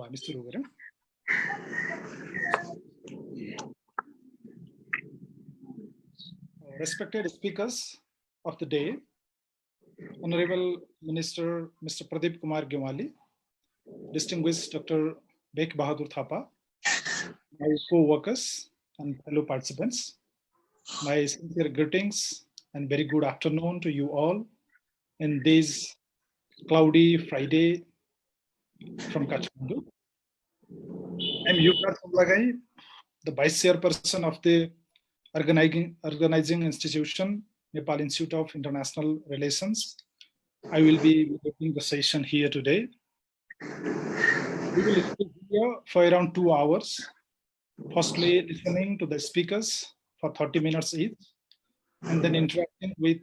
हामी सुरु गरौँ। Respected speakers of the day, Honorable Minister Mr. Pradeep Kumar Gewali, distinguished Dr. Jung Bahadur Thapa, my co-workers and fellow participants, my sincere greetings and very good afternoon to you all in this cloudy Friday from Kathmandu. I'm Yuvraj Samlagai, the Vice Chairperson of the organizing institution, Nepal Institute of International Relations. I will be leading the session here today. We will speak here for around 2 hours, firstly listening to the speakers for 30 minutes each, and then interacting with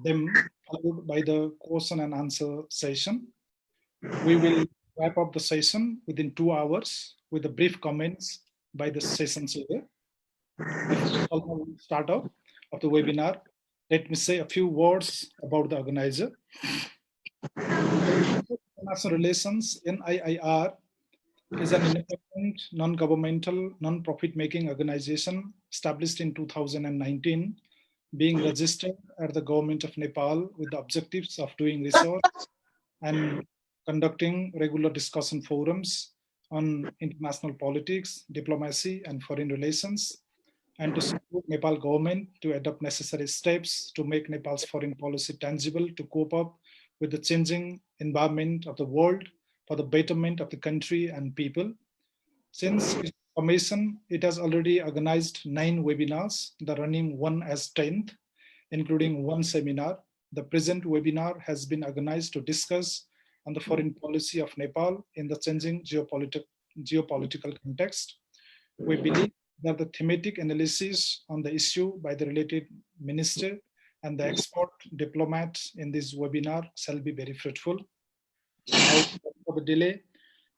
them, followed by the question and answer session. We will wrap up the session within 2 hours with the brief comments by the session chair. Before we start off of the webinar, let me say a few words about the organizer. International Relations, NIIR, is an independent, non-governmental, non-profit-making organization established in 2019, being registered at the government of Nepal with the objectives of doing research and conducting regular discussion forums on international politics, diplomacy, and foreign relations, and to support Nepal government to adopt necessary steps to make Nepal's foreign policy tangible to cope up with the changing environment of the world for the betterment of the country and people. Since its formation, it has already organized 9 webinars, the running one as 10th, including 1 seminar. The present webinar has been organized to discuss on the foreign policy of Nepal in the changing geopolitical context. We believe that the thematic analysis on the issue by the related minister and the expert diplomats in this webinar shall be very fruitful. Now, for the delay,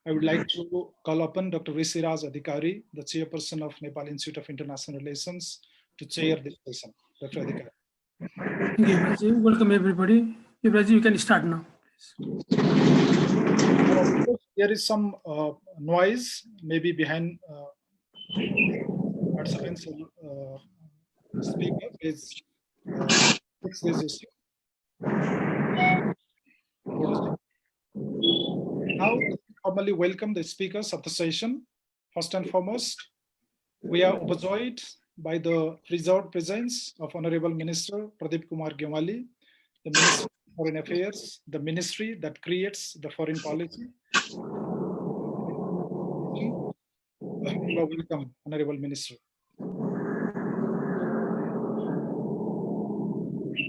I would like to call upon Dr. Risiraj Adhikari, the chairperson of Nepal Institute of International Relations, to chair this session. Dr. Adhikari. Thank you, Ibrahim. Welcome everybody. Ibrahim, you can start now. There is some noise maybe behind participants speaker is fix this issue. Now, formally welcome the speakers of the session. First and foremost, we are overjoyed by the reserved presence of Honorable Minister Pradeep Kumar Gewali, the Minister of Foreign Affairs, the ministry that creates the foreign policy. You are welcome, Honorable Minister.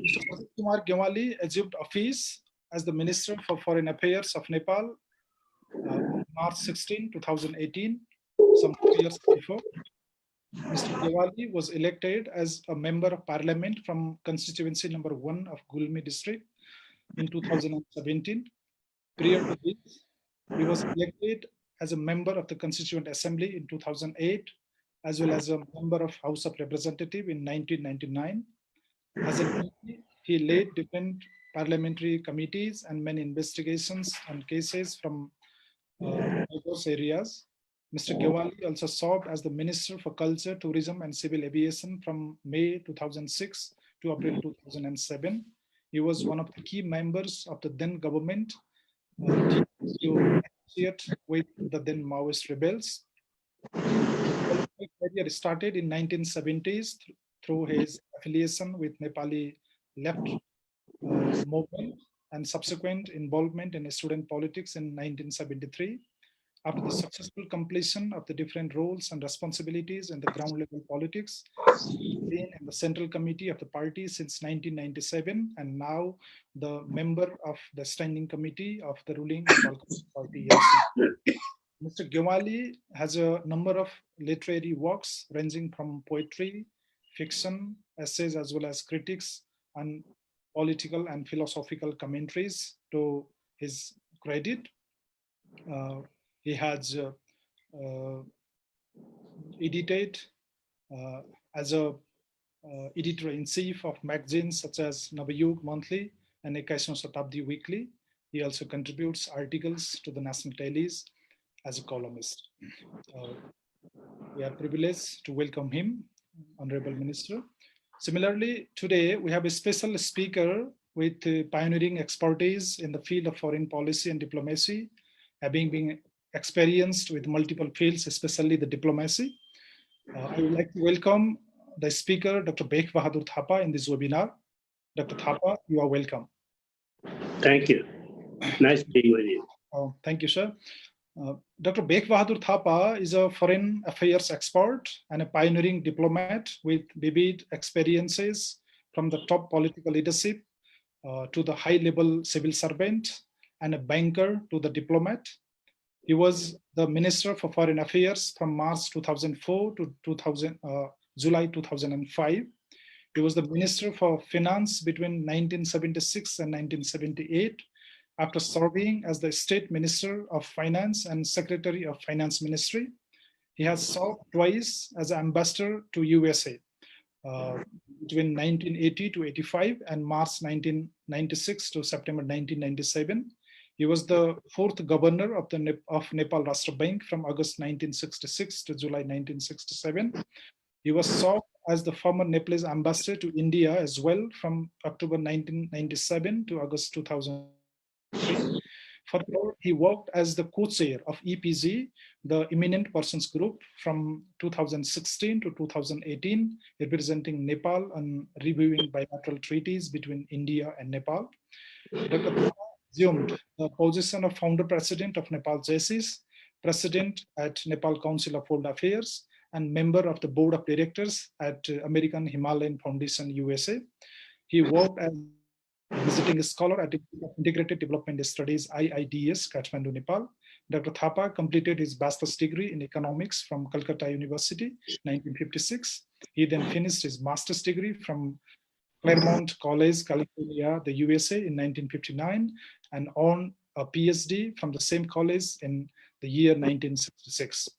Mr. Pradeep Kumar Gewali assumed office as the Minister for Foreign Affairs of Nepal March 16, 2018, some 2 years before. Mr. Gewali was elected as a member of parliament from constituency number 1 of Gulmi district in 2017. Prior to this, he was elected as a member of the Constituent Assembly in 2008, as well as a member of House of Representatives in 1999. As an MP, he led different parliamentary committees and many investigations and cases from diverse areas. Mr. Gewali also served as the Minister for Culture, Tourism and Civil Aviation from May 2006 to April 2007. He was one of the key members of the then government to associate with the then Maoist rebels. His career started in 1970s through his affiliation with Nepali left movement and subsequent involvement in student politics in 1973. After the successful completion of the different roles and responsibilities in the ground level politics, he's been in the Central Committee of the party since 1997 and now the member of the Standing Committee of the ruling Nepal Communist Party. Mr. Gewali has a number of literary works ranging from poetry, fiction, essays, as well as critics and political and philosophical commentaries to his credit. He has edited as a editor-in-chief of magazines such as Navayug Monthly and 21 Shatabdi Weekly. He also contributes articles to the national dailies as a columnist. We are privileged to welcome him, Honorable Minister. Similarly, today we have a special speaker with pioneering expertise in the field of foreign policy and diplomacy, having been experienced with multiple fields, especially the diplomacy. I would like to welcome the speaker, Dr. Geo Bahadur Thapa, in this webinar. Dr. Thapa, you are welcome. Thank you. Nice being with you. Thank you, sir. Dr. Geo Bahadur Thapa is a foreign affairs expert and a pioneering diplomat with vivid experiences from the top political leadership to the high-level civil servant and a banker to the diplomat. He was the Minister for Foreign Affairs from March 2004 to July 2005. He was the Minister for Finance between 1976 and 1978, after serving as the State Minister of Finance and Secretary of Finance Ministry. He has served twice as ambassador to USA between 1980 to 85 and March 1996 to September 1997. He was the fourth governor of Nepal Rashtra Bank from August 1966 to July 1967. He was served as the former Nepalese ambassador to India as well from October 1997 to August 2000. Furthermore, he worked as the co-chair of EPG, the Eminent Persons Group, from 2016 to 2018, representing Nepal and reviewing bilateral treaties between India and Nepal. Dr. Thapa assumed the position of founder president of Nepal JSIS, president at Nepal Council of World Affairs, and member of the board of directors at American Himalayan Foundation, USA. He worked as visiting scholar at Integrated Development Studies, IIDS, Kathmandu, Nepal. Dr. Thapa completed his bachelor's degree in economics from Calcutta University, 1956. He then finished his master's degree from Claremont College, California, the USA in 1959, and earned a PhD from the same college in the year 1966.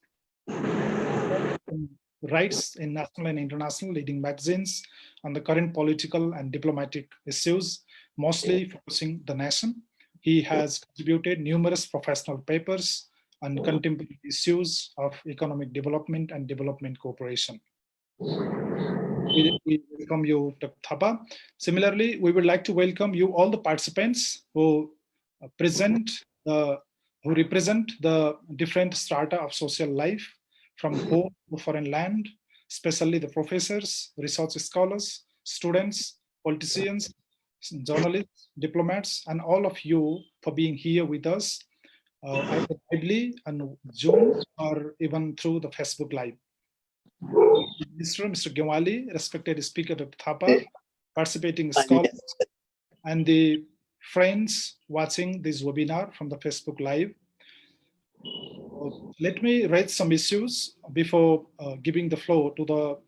Writes in national and international leading magazines on the current political and diplomatic issues, mostly focusing the nation. He has contributed numerous professional papers on contemporary issues of economic development and development cooperation. We welcome you, Dr. Thapa. Similarly, we would like to welcome you, all the participants who represent the different strata of social life, from home to foreign land, especially the professors, research scholars, students, politicians, journalists, diplomats, and all of you for being here with us, either lively on Zoom or even through the Facebook Live. Mr. Gewali, respected speaker Dr. Thapa, participating scholars, and the friends watching this webinar from the Facebook Live. Let me raise some issues before giving the floor to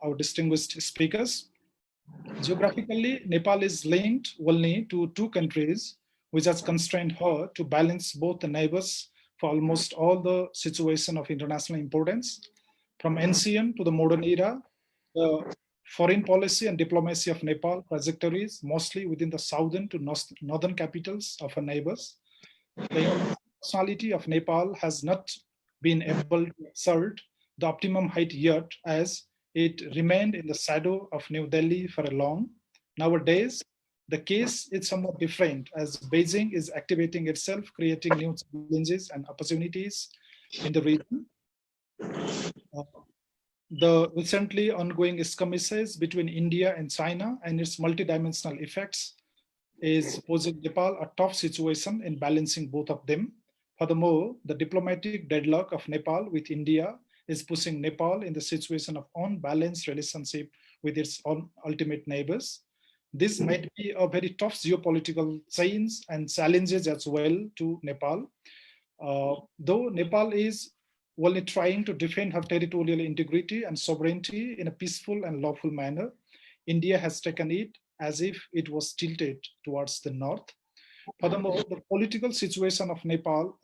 our distinguished speakers. Geographically, Nepal is linked only to two countries, which has constrained her to balance both the neighbors for almost all the situation of international importance. From ancient to the modern era, the foreign policy and diplomacy of Nepal trajectories mostly within the southern to northern capitals of her neighbors. The personality of Nepal has not been able to exert the optimum height yet, as it remained in the shadow of New Delhi for a long. Nowadays, the case is somewhat different, as Beijing is activating itself, creating new challenges and opportunities in the region. The recently ongoing skirmishes between India and China and its multidimensional effects is posing Nepal a tough situation in balancing both of them. Furthermore, the diplomatic deadlock of Nepal with India is pushing Nepal in the situation of unbalanced relationship with its ultimate neighbors. This might be a very tough geopolitical change and challenges as well to Nepal. Though Nepal is only trying to defend her territorial integrity and sovereignty in a peaceful and lawful manner, India has taken it as if it was tilted towards the north. Furthermore, the political situation of Nepal,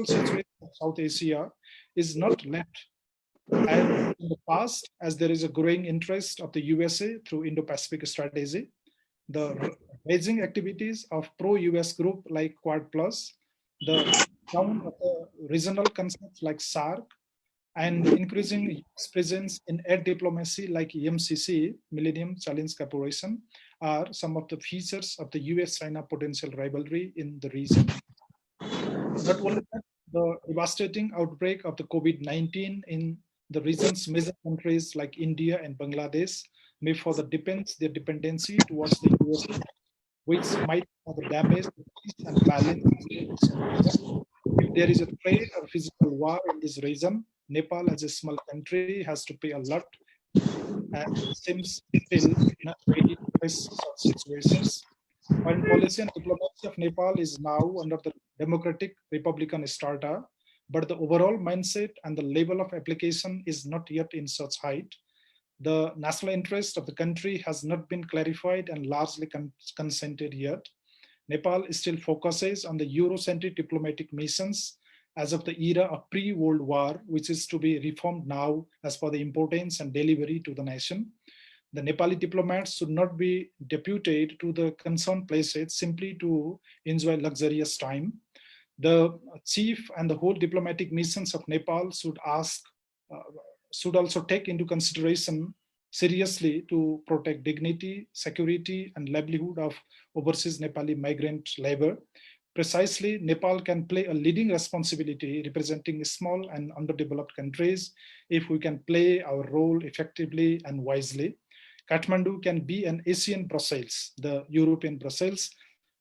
situation of South Asia is not left as in the past, as there is a growing interest of the USA through Indo-Pacific strategy. The Beijing activities of pro-US group like Quad Plus the down of the regional concepts like SARC, and increasing US presence in air diplomacy like EMCC, Millennium Challenge Corporation, are some of the features of the US-China potential rivalry in the region. Not only that, the devastating outbreak of the COVID-19 in the region's major countries like India and Bangladesh may further deepen their dependency towards the US, which might further damage the peace and balance in the region. If there is a trade or physical war in this region, Nepal, as a small country, has to pay a lot and seems still not ready to face such situations. Foreign policy and diplomacy of Nepal is now under the democratic republican strata, but the overall mindset and the level of application is not yet in such height. The national interest of the country has not been clarified and largely consented yet. Nepal still focuses on the Eurocentric diplomatic missions as of the era of pre-World War, which is to be reformed now as per the importance and delivery to the nation. The Nepali diplomats should not be deputed to the concerned places simply to enjoy luxurious time. The chief and the whole diplomatic missions of Nepal should also take into consideration seriously to protect dignity, security, and livelihood of overseas Nepali migrant labor. Precisely, Nepal can play a leading responsibility representing small and underdeveloped countries if we can play our role effectively and wisely. Kathmandu can be an Asian Brussels, the European Brussels,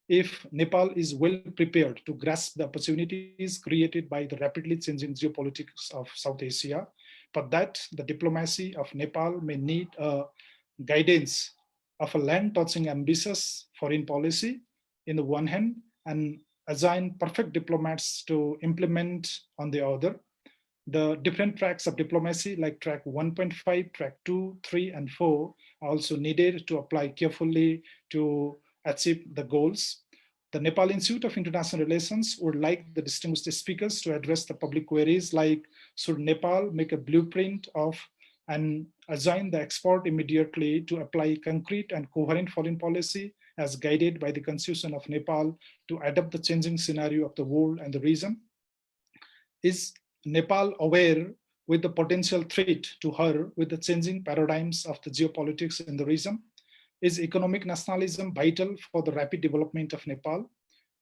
if Nepal is well prepared to grasp the opportunities created by the rapidly changing geopolitics of South Asia. For that, the diplomacy of Nepal may need a guidance of a land-touching ambitious foreign policy in the one hand, and assign perfect diplomats to implement on the other. The different tracks of diplomacy like track 1.5, track 2, 3, and 4 are also needed to apply carefully to achieve the goals. The Nepal Institute of International Relations would like the distinguished speakers to address the public queries like, should Nepal make a blueprint of and assign the expert immediately to apply concrete and coherent foreign policy as guided by the Constitution of Nepal to adapt the changing scenario of the world and the region? Is Nepal aware with the potential threat to her with the changing paradigms of the geopolitics in the region? Is economic nationalism vital for the rapid development of Nepal?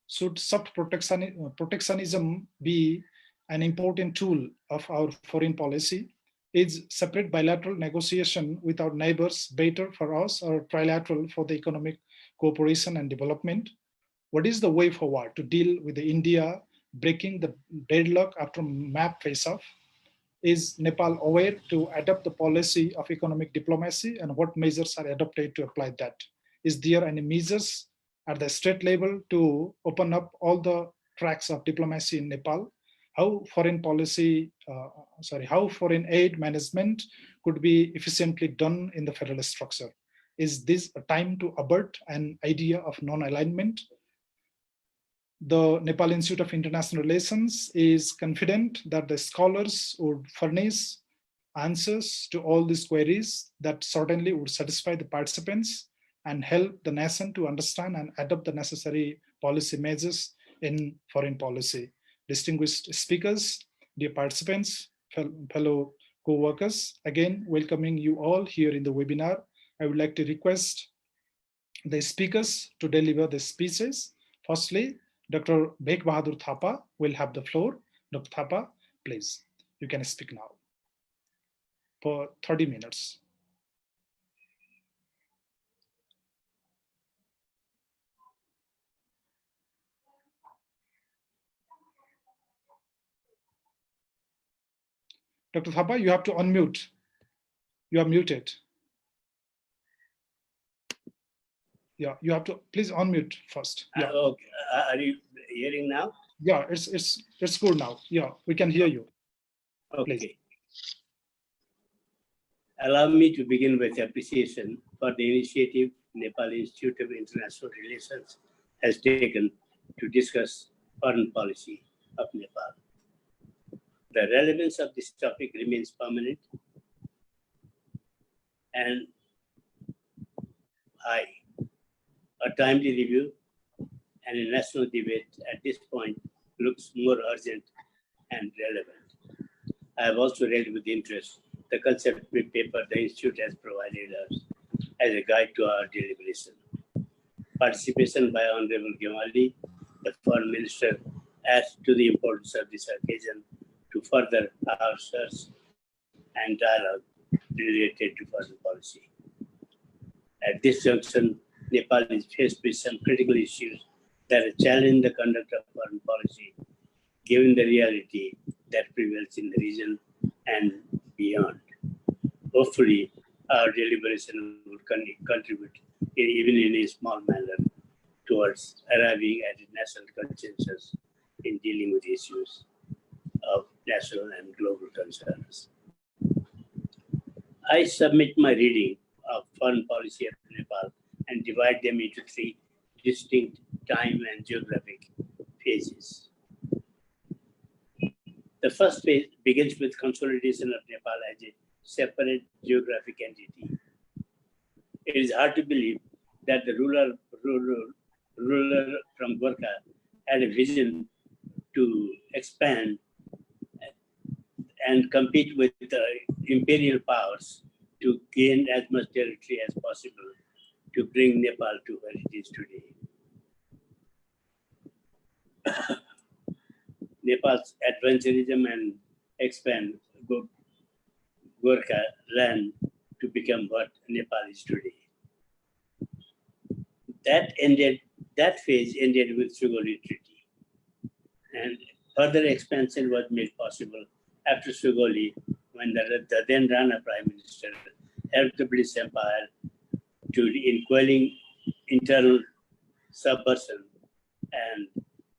Should soft protectionism be an important tool of our foreign policy? Is separate bilateral negotiation with our neighbors better for us or trilateral for the economic cooperation and development? What is the way forward to deal with the India breaking the deadlock after map face-off? Is Nepal aware to adopt the policy of economic diplomacy, and what measures are adopted to apply that? Is there any measures at the state level to open up all the tracks of diplomacy in Nepal? How foreign aid management could be efficiently done in the federal structure? Is this a time to abort an idea of non-alignment? The Nepal Institute of International Relations is confident that the scholars would furnish answers to all these queries that certainly would satisfy the participants and help the nation to understand and adopt the necessary policy measures in foreign policy. Distinguished speakers, dear participants, fellow co-workers, again, welcoming you all here in the webinar. I would like to request the speakers to deliver the speeches. Firstly, Dr. Jung Bahadur Thapa will have the floor. Dr. Thapa, please, you can speak now for 30 minutes. Dr. Thapa, you have to unmute. You are muted. Yeah, you have to please unmute first. Yeah. Okay. Are you hearing now? Yeah, it's good now. Yeah, we can hear you. Okay. Please. Allow me to begin with appreciation for the initiative Nepal Institute of International Relations has taken to discuss foreign policy of Nepal. The relevance of this topic remains permanent and high. A timely review and a national debate at this point looks more urgent and relevant. I have also read with interest the concept paper the Institute has provided us as a guide to our deliberation. Participation by Honorable Gemali, the Foreign Minister, adds to the importance of this occasion to further our search and dialogue related to foreign policy. At this junction, Nepal is faced with some critical issues that challenge the conduct of foreign policy, given the reality that prevails in the region and beyond. Hopefully, our deliberation will contribute, even in a small manner, towards arriving at a national consensus in dealing with issues of national and global concerns. I submit my reading of foreign policy of Nepal and divide them into three distinct time and geographic phases. The first phase begins with consolidation of Nepal as a separate geographic entity. It is hard to believe that the ruler from Gorkha had a vision to expand and compete with the imperial powers to gain as much territory as possible to bring Nepal to where it is today. Nepal's adventurism and expand Gorkha land to become what Nepal is today. That phase ended with Sugoli Treaty, and further expansion was made possible after Sugoli, when the then Rana Prime Minister helped the British Empire in quelling internal subversion, and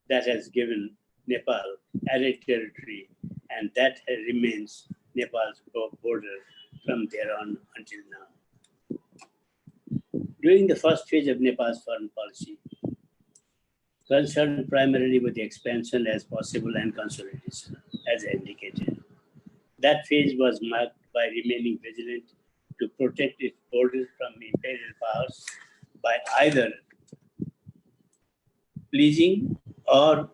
that has given Nepal added territory, and that remains Nepal's border from there on until now. During the first phase of Nepal's foreign policy, concerned primarily with the expansion as possible and consolidation, as indicated. That phase was marked by remaining vigilant to protect its borders from imperial powers by either pleasing or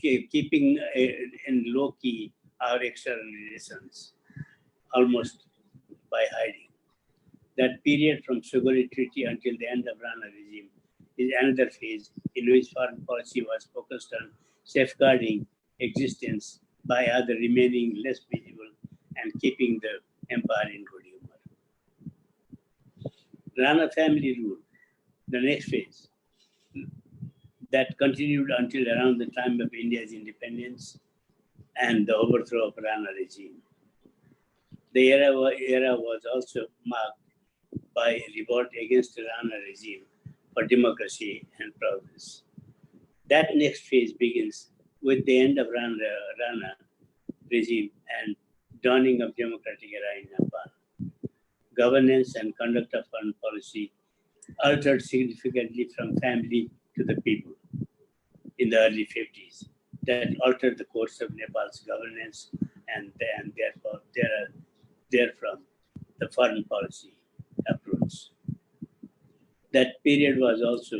keeping in low key our external relations, almost by hiding. That period from Sugoli Treaty until the end of Rana regime is another phase in which foreign policy was focused on safeguarding existence by either remaining less visible and keeping the empire in good humor. Rana family rule, the next phase, that continued until around the time of India's independence and the overthrow of Rana regime. The era was also marked by revolt against the Rana regime for democracy and progress. That next phase begins with the end of Rana regime and dawning of democratic era in Nepal. Governance and conduct of foreign policy altered significantly from family to the people in the early 50s. That altered the course of Nepal's governance and therefore therefrom the foreign policy approach. That period was also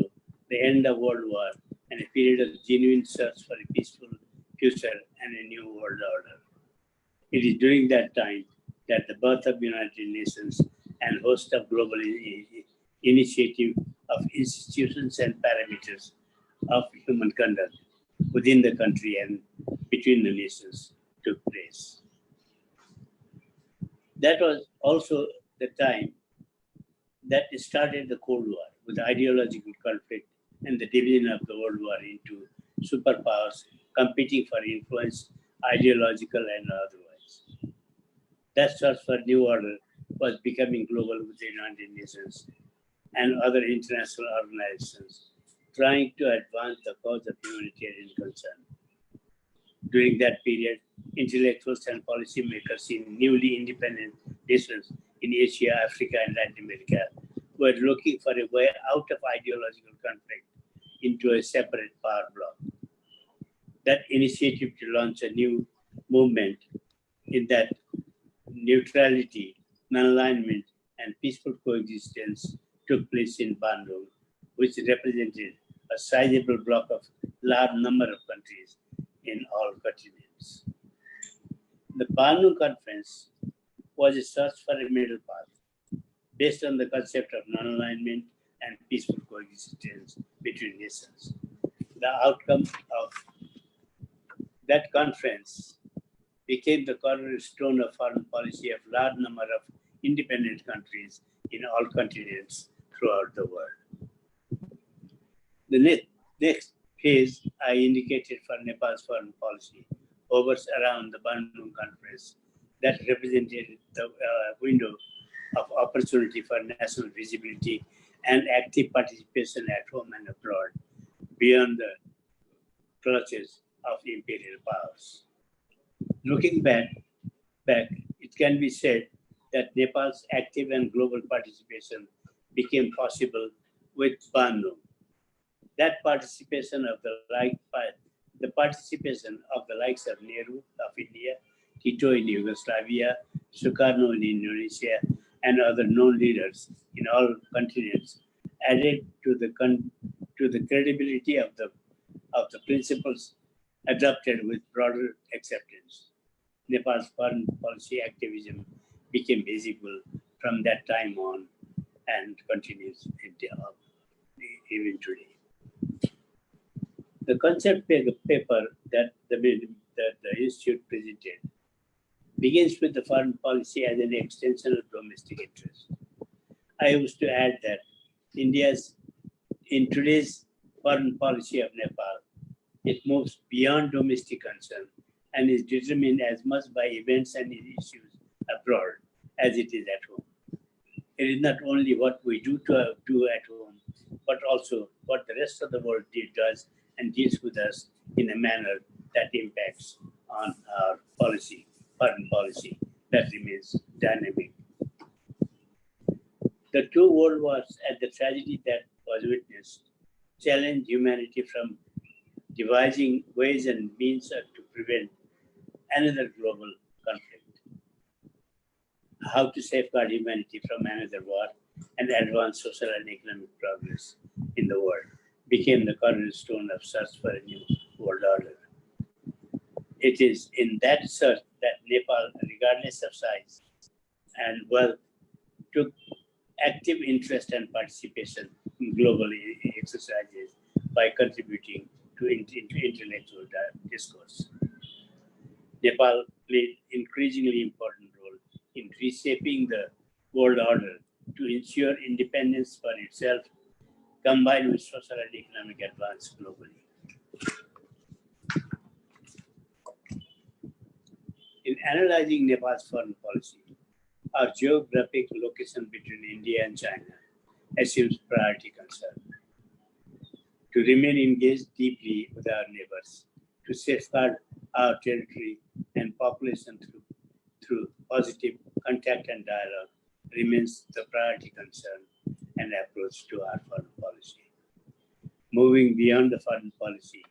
the end of World War and a period of genuine search for a peaceful future and a new world order. It is during that time that the birth of United Nations and host of global initiative of institutions and parameters of human conduct within the country and between the nations took place. That was also the time that started the Cold War with ideological conflict and the division of the World War into superpowers competing for influence, ideological and otherwise. That search for new order was becoming global with the United Nations and other international organizations trying to advance the cause of humanitarian concern. During that period, intellectuals and policymakers in newly independent nations in Asia, Africa, and Latin America were looking for a way out of ideological conflict into a separate power bloc. That initiative to launch a new movement in that neutrality, non-alignment, and peaceful coexistence took place in Bandung, which represented a sizable bloc of large number of countries in all continents. The Bandung Conference was a search for a middle path based on the concept of non-alignment and peaceful coexistence between nations. The outcome of that conference became the cornerstone of foreign policy of large number of independent countries in all continents throughout the world. The next phase I indicated for Nepal's foreign policy hovers around the Bandung Conference that represented the window of opportunity for national visibility and active participation at home and abroad beyond the clutches of imperial powers. Looking back, it can be said that Nepal's active and global participation became possible with Bandung. That participation of the participation of the likes of Nehru of India, Tito in Yugoslavia, Sukarno in Indonesia, and other known leaders in all continents added to the credibility of the principles adopted with broader acceptance. Nepal's foreign policy activism became visible from that time on and continues even today. The concept paper that the Institute presented begins with the foreign policy as an extension of domestic interest. I used to add that in today's foreign policy of Nepal, it moves beyond domestic concern and is determined as much by events and issues abroad as it is at home. It is not only what we do at home, but also what the rest of the world does and deals with us in a manner that impacts on our foreign policy that remains dynamic. The two world wars and the tragedy that was witnessed challenged humanity from devising ways and means to prevent another global conflict. How to safeguard humanity from another war and advance social and economic progress in the world became the cornerstone of search for a new world order. It is in that search that Nepal, regardless of size and wealth, took active interest and participation in global exercises by contributing to intellectual discourse. Nepal played increasingly important role in reshaping the world order to ensure independence for itself, combined with social and economic advance globally. In analyzing Nepal's foreign policy, our geographic location between India and China assumes priority concern. To remain engaged deeply with our neighbors, to safeguard our territory and population through positive contact and dialogue remains the priority concern and approach to our foreign policy. Moving beyond the foreign policy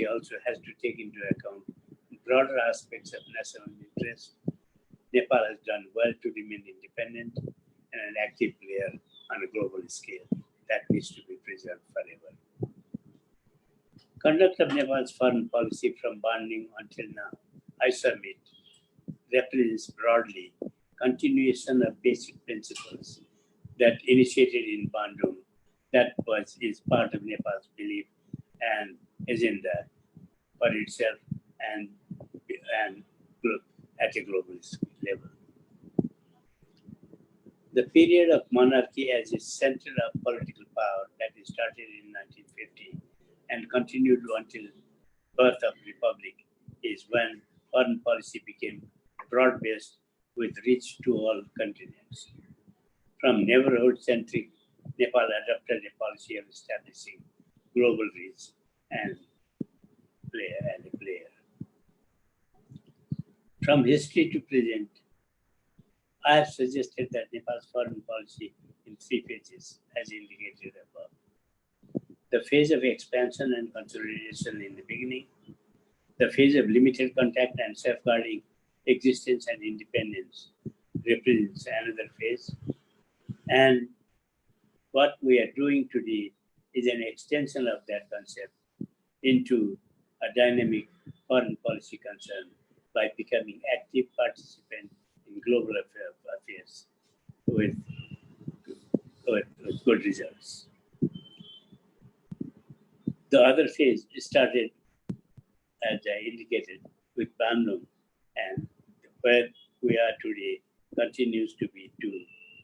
also has to take into account broader aspects of national interest. Nepal has done well to remain independent and an active player on a global scale that needs to be preserved forever. Conduct of Nepal's foreign policy from Bandung until now, I submit, represents broadly continuation of basic principles that initiated in Bandung that is part of Nepal's belief and agenda for itself and at a global level. The period of monarchy as a center of political power that started in 1950 and continued until birth of republic is when foreign policy became broad-based with reach to all continents. From neighborhood-centric, Nepal adopted a policy of establishing global reach and a player. From history to present, I have suggested that Nepal's foreign policy in three phases, as indicated above. The phase of expansion and consolidation in the beginning, the phase of limited contact and safeguarding existence and independence represents another phase, and what we are doing today is an extension of that concept into a dynamic foreign policy concern by becoming active participant in global affairs with good results. The other phase started, as I indicated, with Bandung, and where we are today continues to be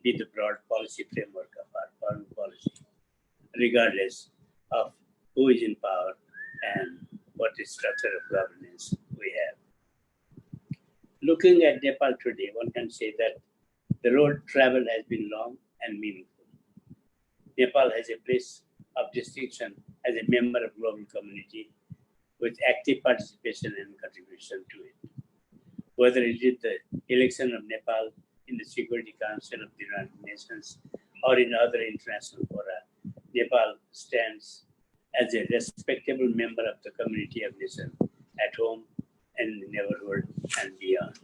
the broad policy framework of our foreign policy, regardless of who is in power and what is structure of governance we have. Looking at Nepal today, one can say that the road traveled has been long and meaningful. Nepal has a place of distinction as a member of global community with active participation and contribution to it. Whether it is the election of Nepal in the Security Council of the United Nations or in other international fora, Nepal stands as a respectable member of the community of nations at home and in the neighborhood and beyond.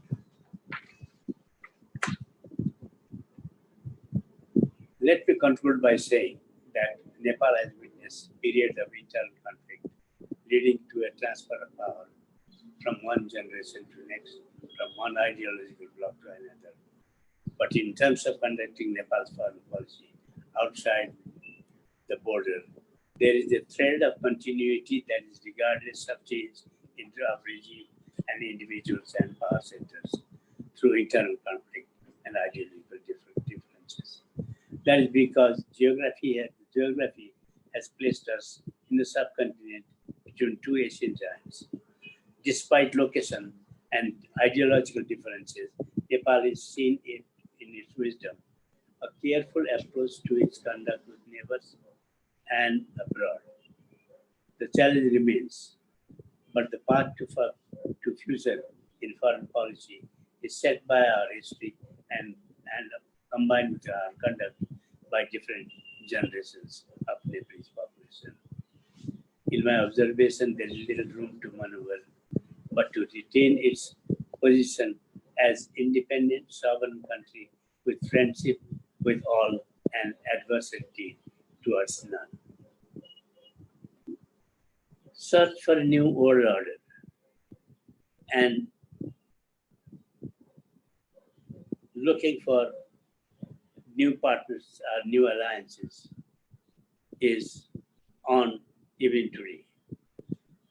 Let me conclude by saying that Nepal has witnessed periods of internal conflict leading to a transfer of power from one generation to next, from one ideological bloc to another. But in terms of conducting Nepal's foreign policy outside the border, there is a thread of continuity that is regardless of change of regime and individuals and power centers through internal conflict and ideological differences. That is because geography has placed us in the subcontinent between two Asian giants. Despite location and ideological differences, Nepal is seen in its wisdom, a careful approach to its conduct with neighbors and abroad. The challenge remains, but the path to future in foreign policy is set by our history and combined with our conduct by different generations of Nepalese population. In my observation, there is little room to maneuver, but to retain its position as independent sovereign country with friendship with all and adversity towards none. Search for a new world order and looking for new partners or new alliances is on even today.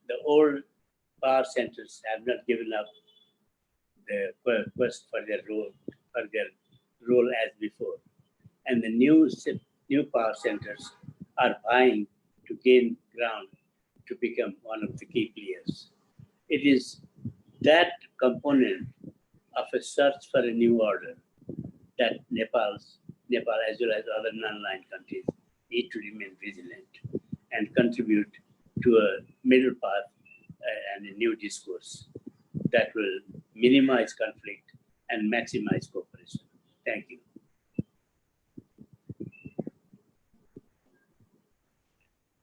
The old power centers have not given up the quest for their role as before, and the new power centers are vying to gain ground to become one of the key players. It is that component of a search for a new order that Nepal as well as other non-aligned countries need to remain vigilant and contribute to a middle path and a new discourse that will minimize conflict and maximize cooperation. Thank you.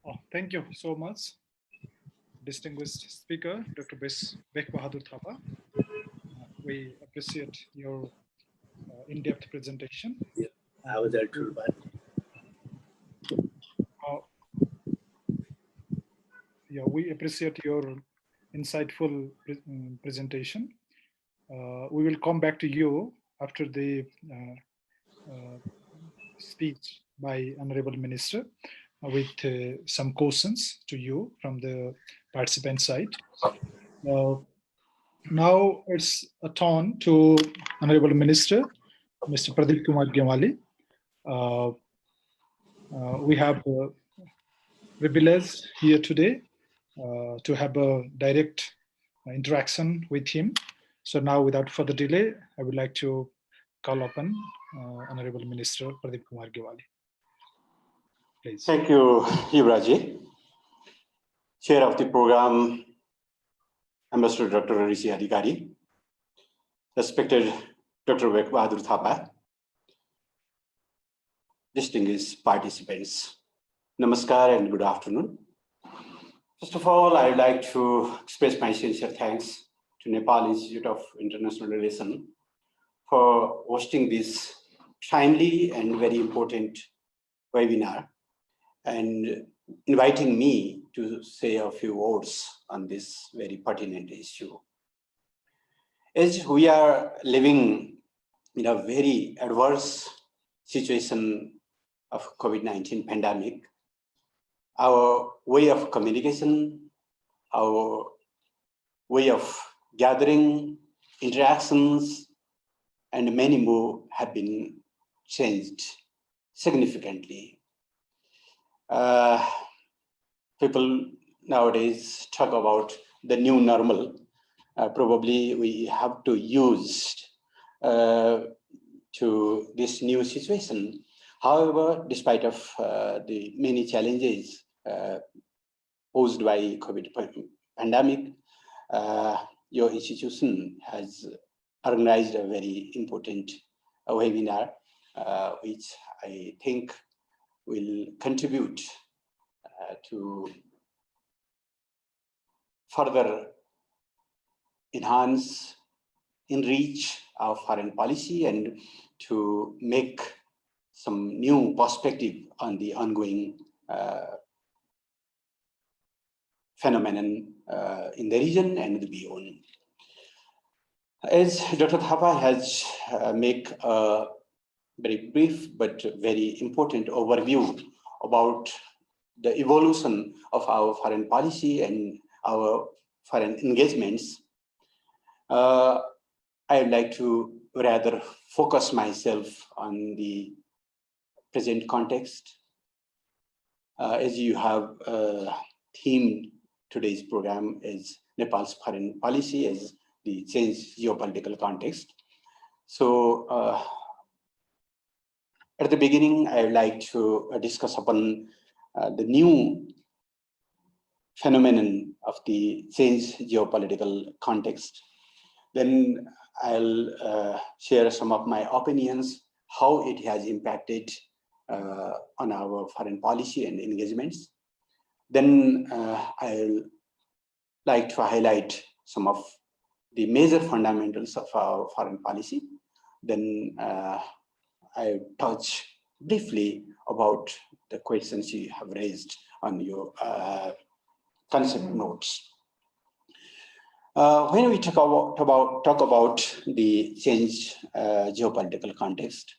Oh, thank you so much, distinguished speaker, Dr. Bek Bahadur Thapa. We appreciate your in-depth presentation. Yeah, I was there too, but yeah, we appreciate your insightful presentation. We will come back to you after the speech by Honorable Minister with some questions to you from the participant side. Now it's a turn to Honorable Minister, Mr. Pradeep Kumar Gyamali. We have privilege here today to have a direct interaction with him. So now, without further delay, I would like to call upon Honorable Minister Pradeep Kumar Gyamali. Please. Thank you, Yuvrajji. Chair of the program, Ambassador Dr. Rishi Adhikari, respected Dr. Bek Bahadur Thapa, distinguished participants, namaskar and good afternoon. First of all, I would like to express my sincere thanks to Nepal Institute of International Relations for hosting this timely and very important webinar. And inviting me to say a few words on this very pertinent issue. As we are living in a very adverse situation of COVID-19 pandemic, our way of communication, our way of gathering, interactions, and many more have been changed significantly. People nowadays talk about the new normal. Probably we have to use to this new situation. However, despite of the many challenges posed by COVID pandemic, your institution has organized a very important webinar, which I think will contribute to further enhance, enrich our foreign policy and to make some new perspective on the ongoing phenomenon in the region and beyond. As Dr. Thapa has made a very brief but very important overview about the evolution of our foreign policy and our foreign engagements, I would like to rather focus myself on the present context. As you have themed today's program as Nepal's foreign policy as the changed geopolitical context. So at the beginning, I would like to discuss upon the new phenomenon of the changed geopolitical context. Then I'll share some of my opinions, how it has impacted on our foreign policy and engagements. Then I'll like to highlight some of the major fundamentals of our foreign policy. Then I touch briefly about the questions you have raised on your concept notes. When we talk about the changed geopolitical context,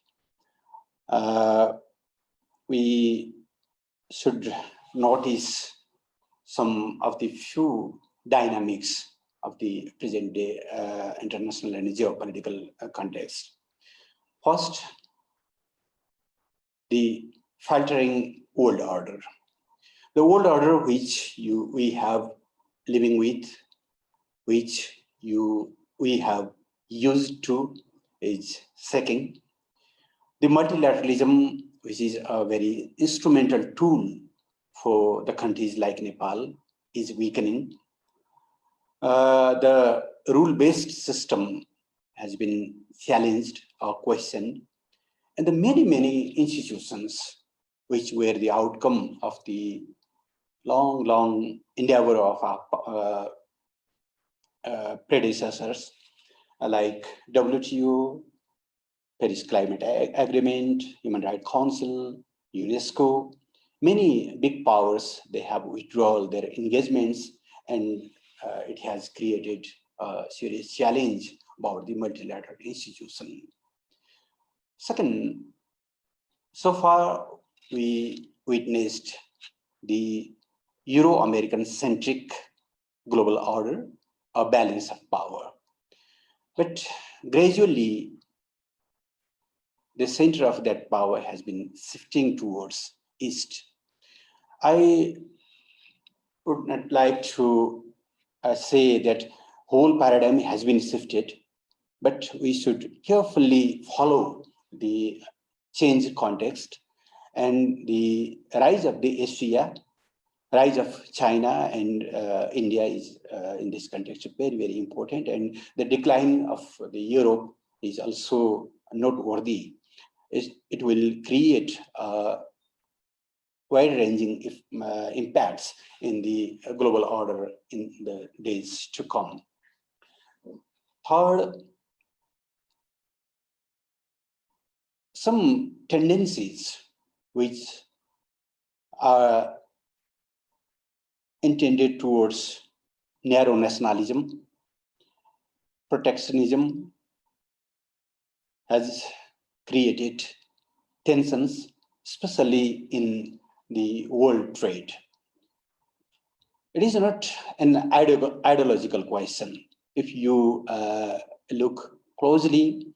we should notice some of the few dynamics of the present day international and geopolitical context. First, the faltering world order. The world order which we have living with, which we have used to, is second. The multilateralism, which is a very instrumental tool for the countries like Nepal, is weakening. The rule-based system has been challenged or questioned, and the many institutions which were the outcome of the long endeavor of our predecessors like WTO, Paris Climate Agreement, Human Rights Council, UNESCO, many big powers, they have withdrawn their engagements, and it has created a serious challenge about the multilateral institution. Second, so far we witnessed the Euro-American centric global order, a balance of power. But gradually, the center of that power has been shifting towards East. I would not like to say that whole paradigm has been shifted, but we should carefully follow the changed context and the rise of the Asia, rise of China and India is in this context very important, and the decline of the Europe is also noteworthy. It will create wide-ranging impacts in the global order in the days to come. Third, some tendencies which are intended towards narrow nationalism. Protectionism has created tensions, especially in the world trade. It is not an ideological question. If you look closely,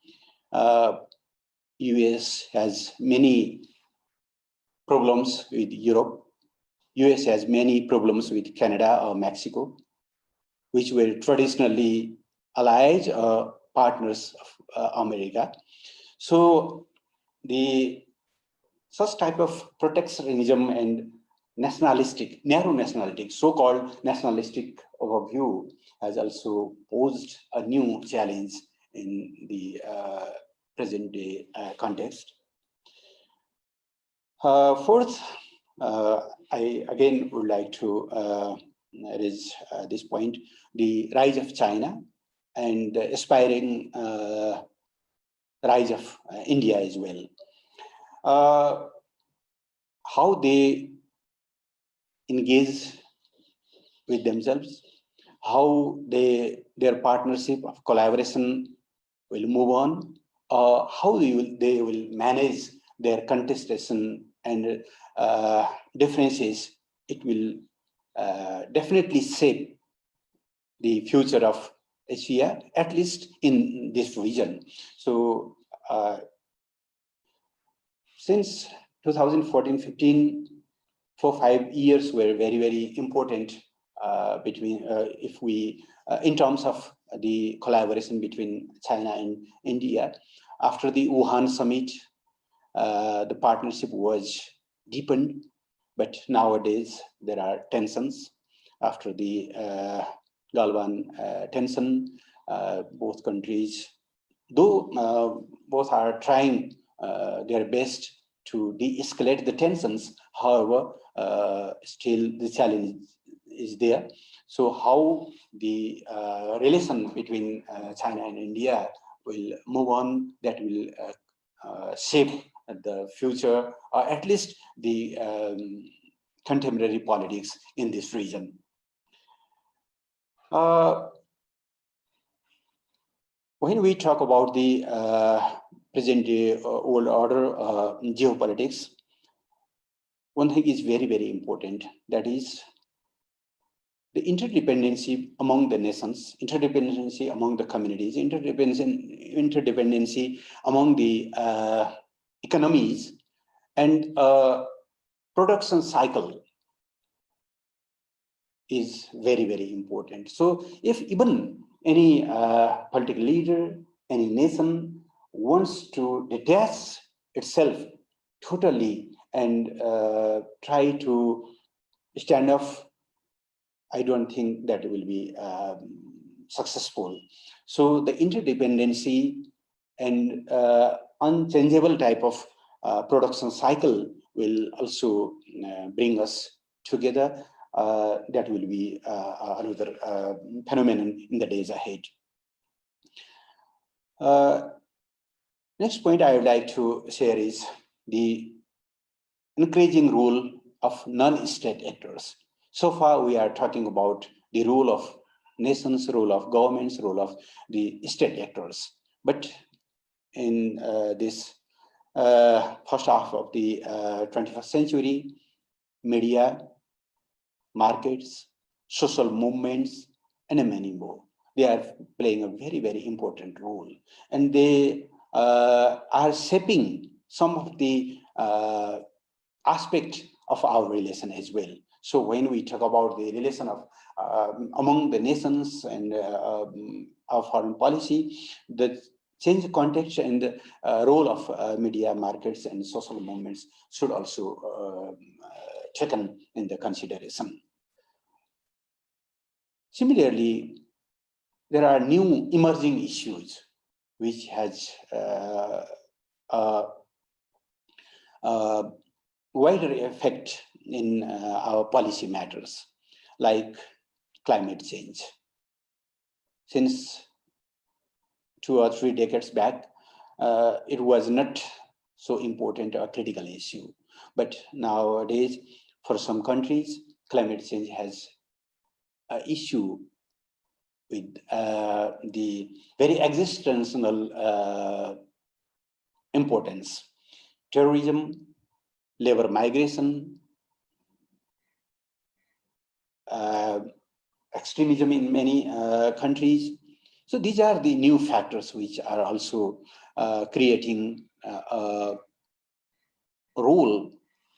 US has many problems with Europe. US has many problems with Canada or Mexico, which were traditionally allies or partners of America. So such type of protectionism and nationalistic, narrow nationalistic, so-called nationalistic overview has also posed a new challenge in the present day context. Fourth, I again would like to raise this point, the rise of China and the aspiring rise of India as well. How they engage with themselves, how their partnership of collaboration will move on, how they will manage their contestation and differences. It will definitely shape the future of Asia, at least in this region. So since 2014-15, 4-5 years were very, very important if we in terms of the collaboration between China and India. After the Wuhan summit, the partnership was deepened, but nowadays there are tensions. After the Galwan tension, both countries, though both are trying their best to de-escalate the tensions, however, still the challenge is there. So how the relation between China and India will move on, that will shape the future, or at least the contemporary politics in this region. When we talk about the present day world order, geopolitics, one thing is very, very important. That is the interdependency among the nations, interdependency among the communities, interdependency among the economies, and production cycle is very, very important. So if even any political leader, any nation wants to detach itself totally and try to stand off, I don't think that will be successful. So the interdependency and unchangeable type of production cycle will also bring us together. That will be another phenomenon in the days ahead. Next point I would like to share is the increasing role of non-state actors. So far, we are talking about the role of nations, role of governments, role of the state actors. But in this first half of the 21st century, media, markets, social movements, and many more, they are playing a very, very important role. And they are shaping some of the aspect of our relation as well. So when we talk about the relation of among the nations and our foreign policy, the change context and the role of media, markets, and social movements should also taken in the consideration. Similarly, there are new emerging issues which has wider effect in our policy matters, like climate change. Since 2 or 3 decades back, it was not so important or critical issue. But nowadays, for some countries, climate change has an issue with the very existential importance. Terrorism, labor migration, extremism in many countries. So these are the new factors which are also creating a role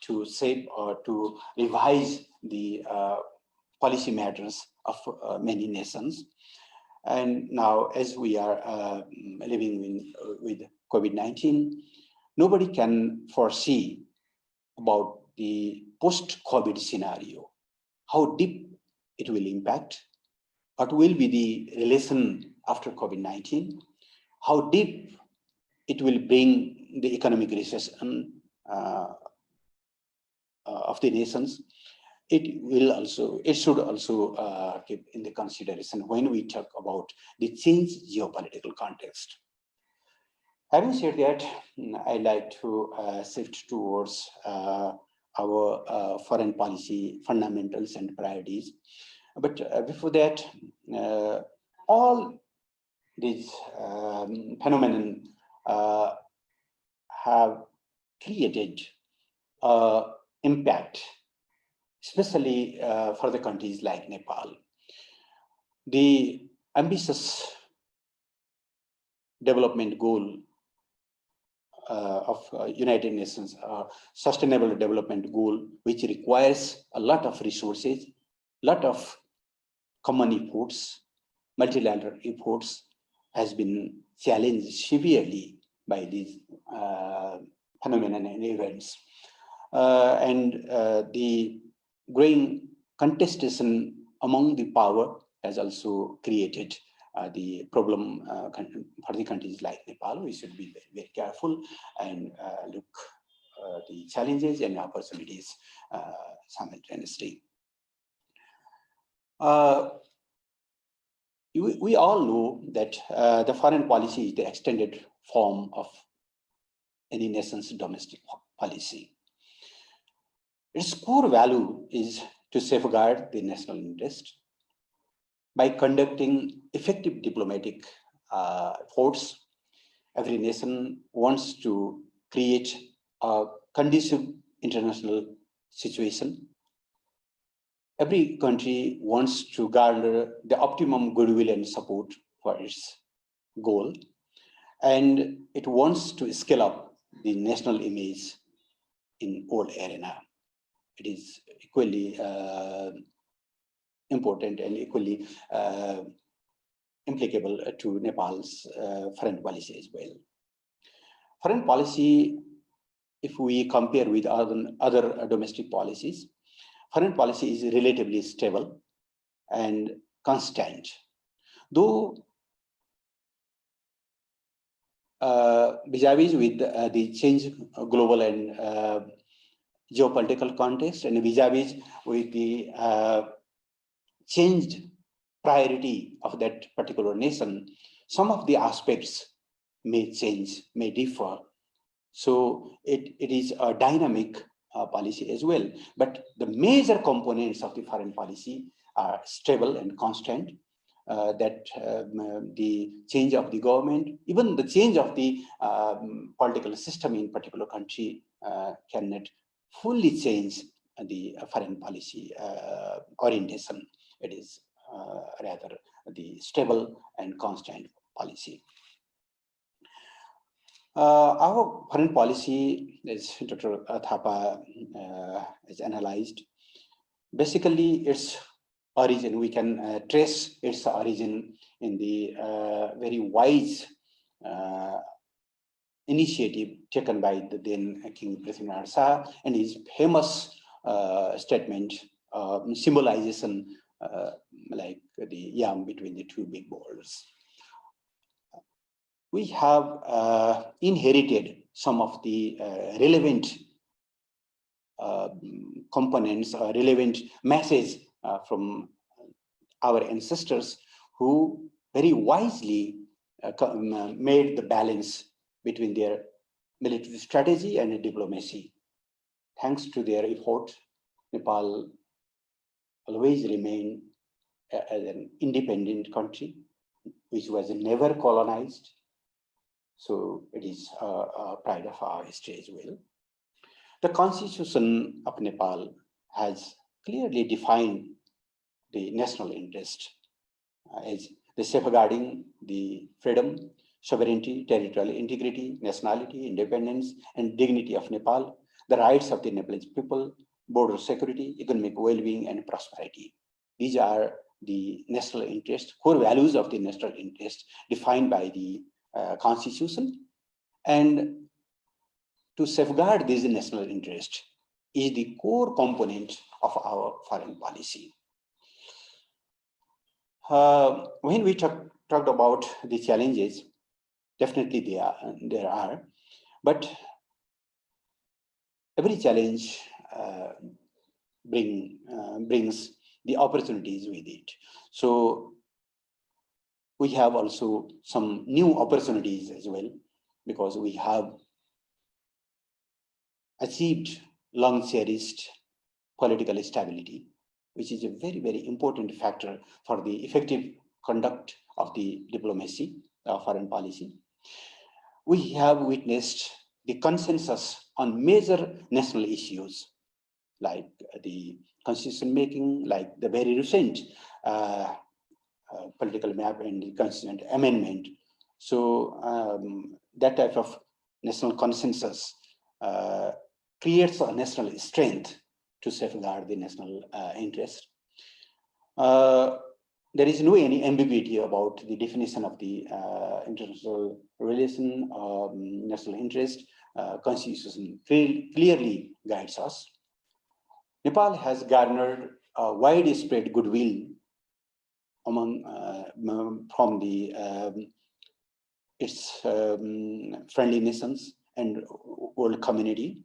to shape or to revise the policy matters of many nations. And now, as we are living with COVID-19, nobody can foresee about the post-COVID scenario, how deep it will impact, what will be the relation after COVID-19, how deep it will bring the economic recession of the nations. It should also keep in the consideration when we talk about the changed geopolitical context. Having said that, I'd like to shift towards our foreign policy fundamentals and priorities. But before that, all these phenomena have created impact, especially for the countries like Nepal. The ambitious development goal of United Nations Sustainable Development Goal, which requires a lot of resources, lot of common efforts, multilateral efforts, has been challenged severely by these phenomena and events. The growing contestation among the power has also created the problem for the countries like Nepal. We should be very, very careful and look the challenges and opportunities simultaneously. We all know that the foreign policy is the extended form of any nation's domestic policy. Its core value is to safeguard the national interest by conducting effective diplomatic efforts. Every nation wants to create a conducive international situation. Every country wants to garner the optimum goodwill and support for its goal, and it wants to scale up the national image in all arena. It is equally important and equally applicable to Nepal's foreign policy as well. Foreign policy, if we compare with other domestic policies, foreign policy is relatively stable and constant. Though vis-a-vis with the changed global and geopolitical context, and vis-a-vis with the changed priority of that particular nation, some of the aspects may change, may differ. So it is a dynamic policy as well. But the major components of the foreign policy are stable and constant. That the change of the government, even the change of the political system in particular country cannot fully change the foreign policy orientation. It is rather the stable and constant policy. Our foreign policy, as Dr. Thapa has analyzed, basically its origin, we can trace its origin in the very wise initiative taken by the then King Prithvi Narayan Shah and his famous statement, symbolization like the yam between the two big bowls. We have inherited some of the relevant components or relevant message from our ancestors, who very wisely made the balance between their military strategy and diplomacy. Thanks to their effort, Nepal always remain as an independent country, which was never colonized. So it is a pride of our history as well. The Constitution of Nepal has clearly defined the national interest as the safeguarding the freedom, sovereignty, territorial integrity, nationality, independence, and dignity of Nepal, the rights of the Nepalese people, border security, economic well-being, and prosperity. These are the national interest, core values of the national interest defined by the Constitution. And to safeguard this national interest is the core component of our foreign policy. When we talked about the challenges, definitely there are, but every challenge brings the opportunities with it. So we have also some new opportunities as well, because we have achieved long-cherished political stability, which is a very, very important factor for the effective conduct of the diplomacy, foreign policy. We have witnessed the consensus on major national issues, like the constitution making, like the very recent political map and the constitution amendment. So that type of national consensus creates a national strength to safeguard the national interest. There is no any ambiguity about the definition of the international relation, national interest. Constitution clearly guides us. Nepal has garnered a widespread goodwill among from the its friendly nations and world community.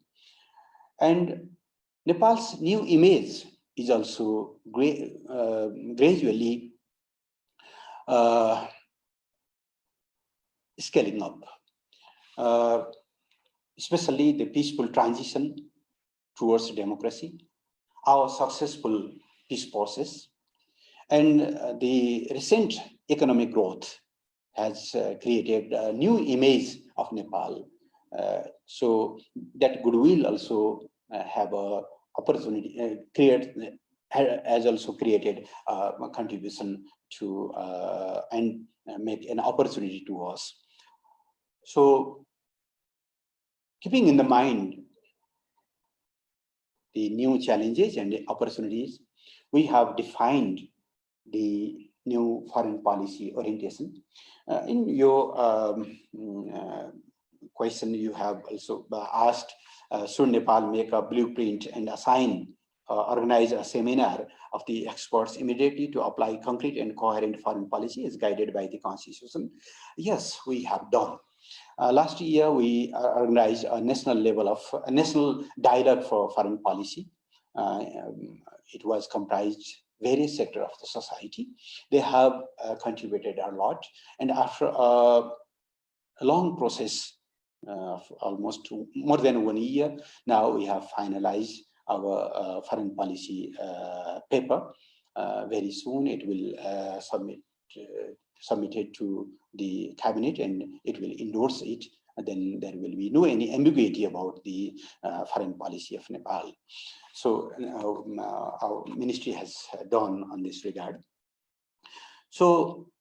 And Nepal's new image is also gradually scaling up, especially the peaceful transition towards democracy, our successful peace process, and the recent economic growth has created a new image of Nepal. So that goodwill also have a opportunity has also created a contribution to and make an opportunity to us. So keeping in the mind the new challenges and the opportunities, we have defined the new foreign policy orientation. In your question, you have also asked, should Nepal make a blueprint and organize a seminar of the experts immediately to apply concrete and coherent foreign policy as guided by the Constitution? Yes, we have done. Last year, we organized a national dialogue for foreign policy. It was comprised various sectors of the society. They have contributed a lot. And after a long process of almost more than 1 year, now we have finalized our foreign policy paper. Very soon it will submitted to the cabinet and it will endorse it. And then there will be no any ambiguity about the foreign policy of Nepal. So our ministry has done on this regard. So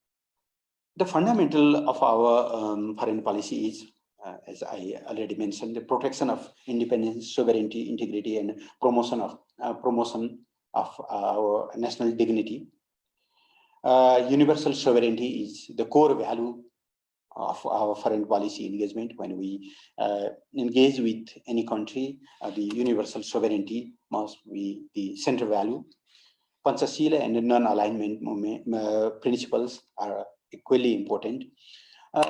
the fundamental of our foreign policy is, as I already mentioned, the protection of independence, sovereignty, integrity, and promotion of our national dignity. Universal sovereignty is the core value of our foreign policy engagement. When we engage with any country, the universal sovereignty must be the central value. Panchashila and non-alignment principles are equally important.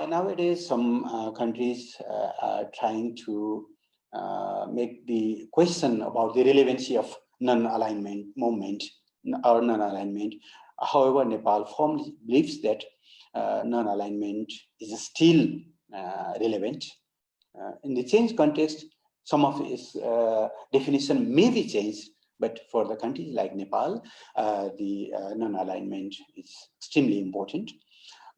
Nowadays, some countries are trying to make the question about the relevancy of non-alignment movement or non-alignment. However, Nepal firmly believes that non-alignment is still relevant. In the changed context, some of its definition may be changed, But for the countries like Nepal, the non-alignment is extremely important.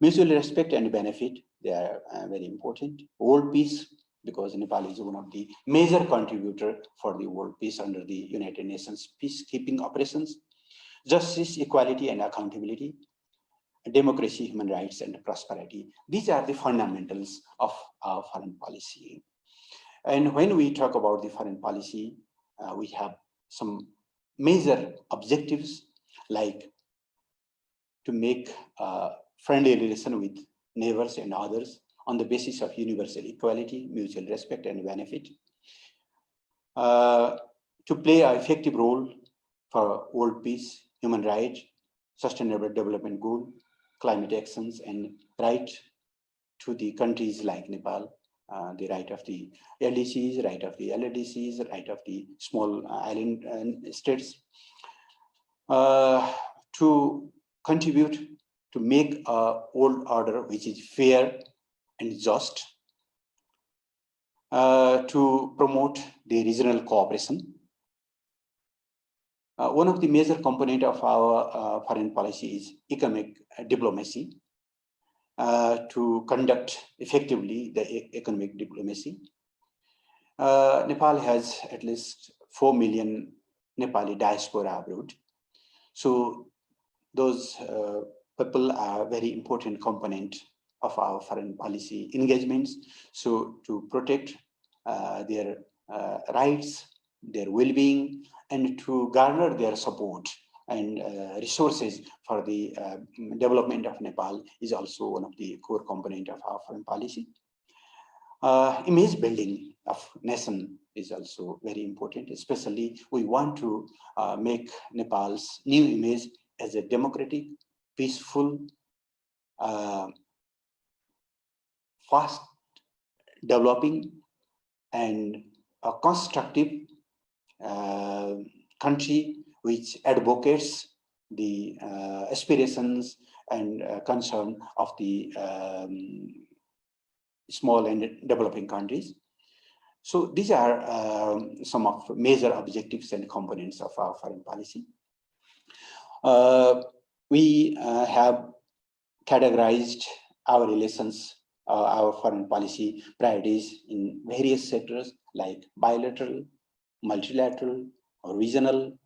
Mutual respect and benefit, they are very important. World peace, because Nepal is one of the major contributor for the world peace under the United Nations peacekeeping operations. Justice, equality, and accountability. Democracy, human rights, and prosperity. These are the fundamentals of our foreign policy. And when we talk about the foreign policy, we have some major objectives, like to make friendly relation with neighbors and others on the basis of universal equality, mutual respect, and benefit. To play an effective role for world peace, human rights, sustainable development goal, climate actions, and right to the countries like Nepal, the right of the LDCs, right of the LDCs, right of the small island states, to contribute to make a world order which is fair and just, to promote the regional cooperation. One of the major components of our foreign policy is economic diplomacy, to conduct effectively the economic diplomacy. Nepal has at least 4 million Nepali diaspora abroad. So those people are a very important component of our foreign policy engagements. So to protect their rights, their well-being, and to garner their support and resources for the development of Nepal is also one of the core components of our foreign policy. Image building of nation is also very important, especially we want to make Nepal's new image as a democratic, peaceful, fast developing, and a constructive country which advocates the aspirations and concern of the small and developing countries. So these are some of major objectives and components of our foreign policy. We have categorized our relations, our foreign policy priorities in various sectors like bilateral, multilateral, or regional.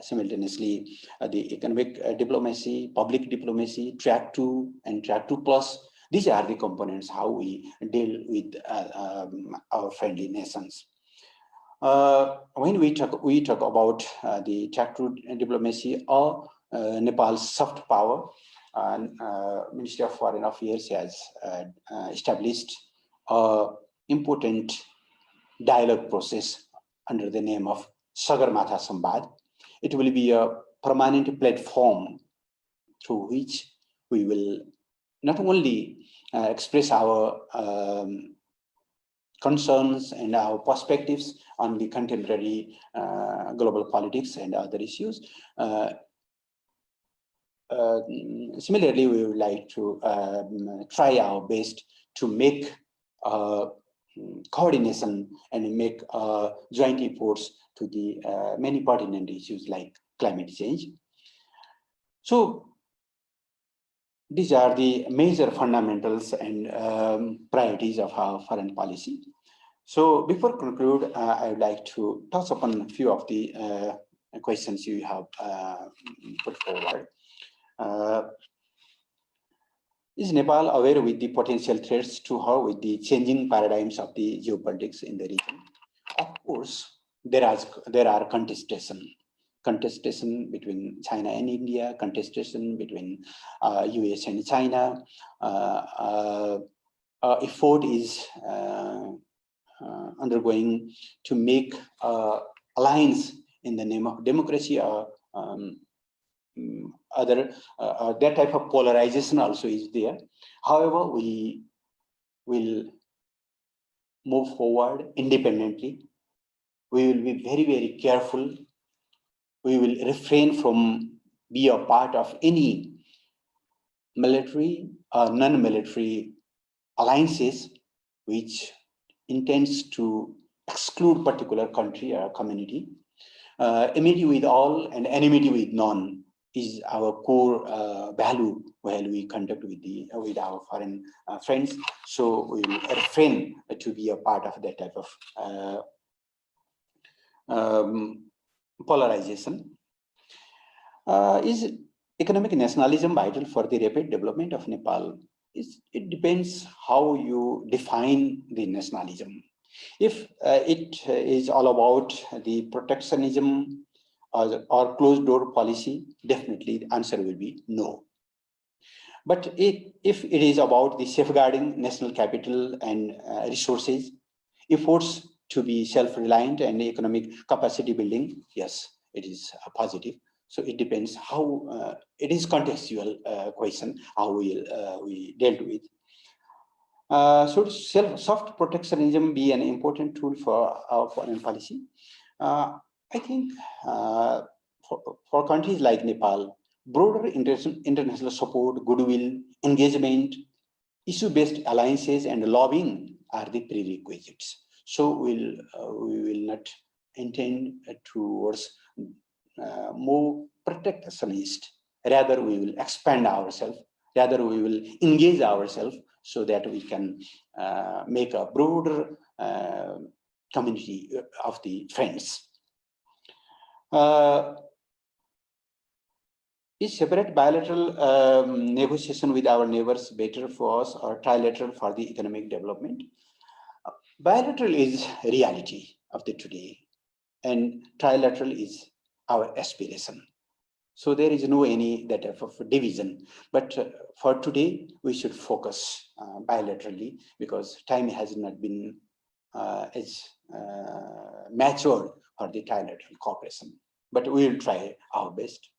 Simultaneously, the economic diplomacy, public diplomacy, track 2 and track 2+. These are the components how we deal with our friendly nations. When we talk about the track 2 diplomacy or Nepal's soft power, Ministry of Foreign Affairs has established an important dialogue process under the name of Sagarmatha Sambad. It will be a permanent platform through which we will not only express our concerns and our perspectives on the contemporary global politics and other issues. Similarly, we would like to try our best to make coordination and make joint efforts to the many pertinent issues like climate change. So these are the major fundamentals and priorities of our foreign policy. So before conclude, I would like to touch upon a few of the questions you have put forward. Is Nepal aware with the potential threats to her with the changing paradigms of the geopolitics in the region? Of course, there are contestation between China and India, contestation between US and China. Effort is undergoing to make alliance in the name of democracy or that type of polarization also is there. However, we will move forward independently. We will be very, very careful. We will refrain from be a part of any military or non-military alliances which intends to exclude particular country or community. Amity with all and enmity with none is our core value while we conduct with our foreign friends. So we will refrain to be a part of that type of polarization. Is economic nationalism vital for the rapid development of Nepal? It depends how you define the nationalism. If it is all about the protectionism or closed door policy, definitely the answer will be no. But if it is about the safeguarding national capital and resources, efforts to be self-reliant and economic capacity building, yes, it is positive. So it depends how it is contextual question how we dealt with. Should soft protectionism be an important tool for our foreign policy? I think for countries like Nepal, broader international support, goodwill, engagement, issue-based alliances, and lobbying are the prerequisites. So we will not intend towards more protectionist. Rather, we will expand ourselves. Rather, we will engage ourselves so that we can make a broader community of the friends. Is separate bilateral negotiation with our neighbors better for us or trilateral for the economic development? Bilateral is reality of the today, and trilateral is our aspiration. So there is no any that type of division. But for today, we should focus bilaterally because time has not been as mature for the trilateral cooperation. But we will try our best.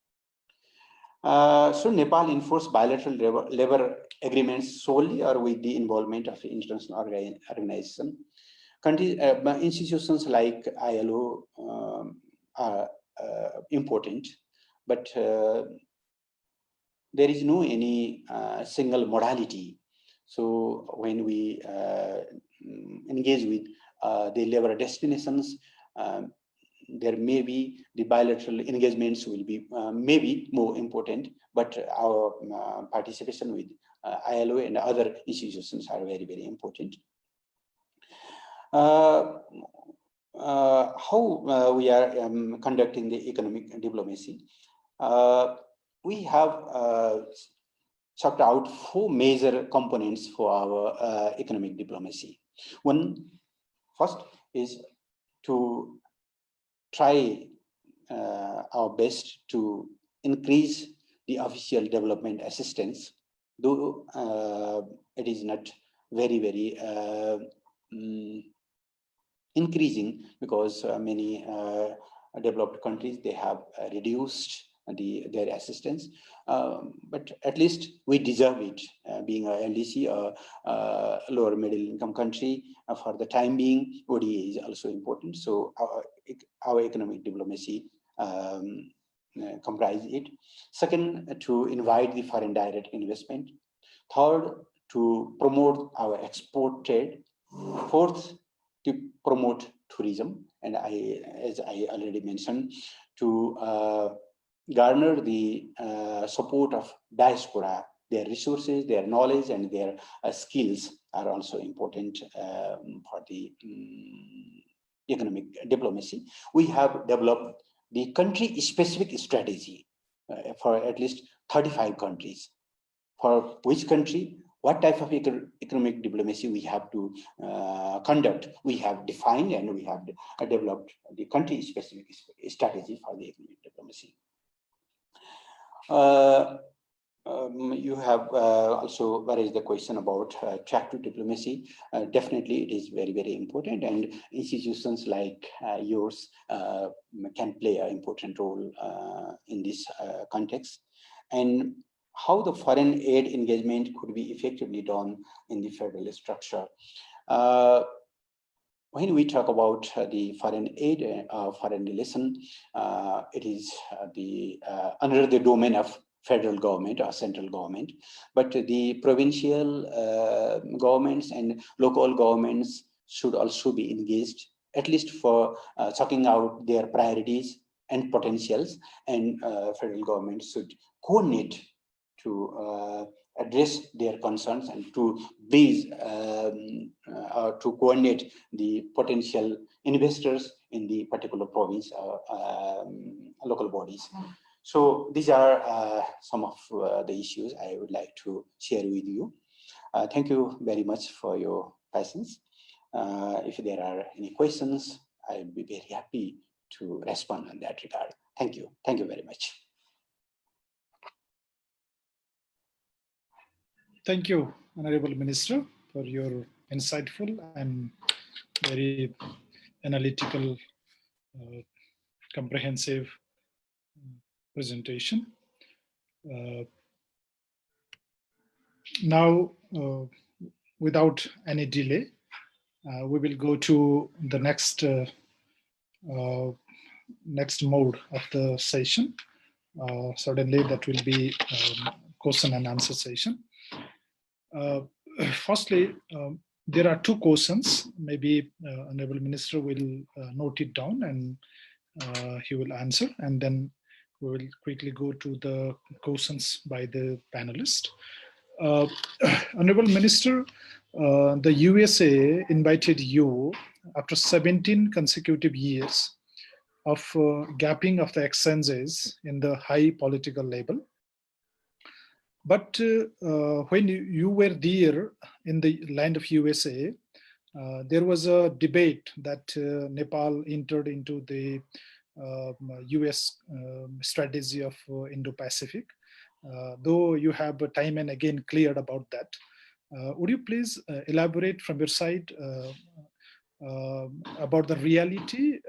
Should Nepal enforce bilateral labor agreements solely or with the involvement of international organization? Countries, institutions like ILO are important, but there is no any single modality. So when we engage with the labor destinations, there may be the bilateral engagements will be maybe more important, but our participation with ILO and other institutions are very, very important. How we are conducting the economic diplomacy? We have chalked out 4 major components for our economic diplomacy. First is to try our best to increase the official development assistance, though it is not very, very increasing because many developed countries, they have reduced their assistance, but at least we deserve it. Being a LDC, a lower middle income country, for the time being, ODA is also important. So our economic diplomacy comprise it. Second, to invite the foreign direct investment. Third, to promote our export trade. Fourth, to promote tourism. And as I already mentioned, to garner the support of diaspora. Their resources, their knowledge, and their skills are also important for the economic diplomacy. We have developed the country-specific strategy for at least 35 countries. For which country, what type of economic diplomacy we have to conduct, we have defined, and we have developed the country-specific strategy for the economic diplomacy. You have also raised the question about track to diplomacy. Definitely, it is very, very important, and institutions like yours can play an important role in this context. And how the foreign aid engagement could be effectively done in the federal structure. When we talk about the foreign aid, foreign relation, it is under the domain of federal government or central government, but the provincial governments and local governments should also be engaged, at least for checking out their priorities and potentials, and federal government should coordinate to address their concerns and to base or to coordinate the potential investors in the particular province or local bodies. So these are some of the issues I would like to share with you. Thank you very much for your patience. If there are any questions, I will be very happy to respond in that regard. Thank you. Thank you very much. Thank you, Honorable Minister, for your insightful and very analytical, comprehensive presentation. Now, without any delay, we will go to the next mode of the session. Certainly, that will be question and answer session. Firstly, there are two questions. Maybe Honorable Minister will note it down and he will answer, and then we will quickly go to the questions by the panelists. Honorable Minister, the USA invited you after 17 consecutive years of gapping of the exchanges in the high political level. But when you were there in the land of USA, there was a debate that Nepal entered into the US strategy of Indo-Pacific. Though you have time and again cleared about that, would you please elaborate from your side about the reality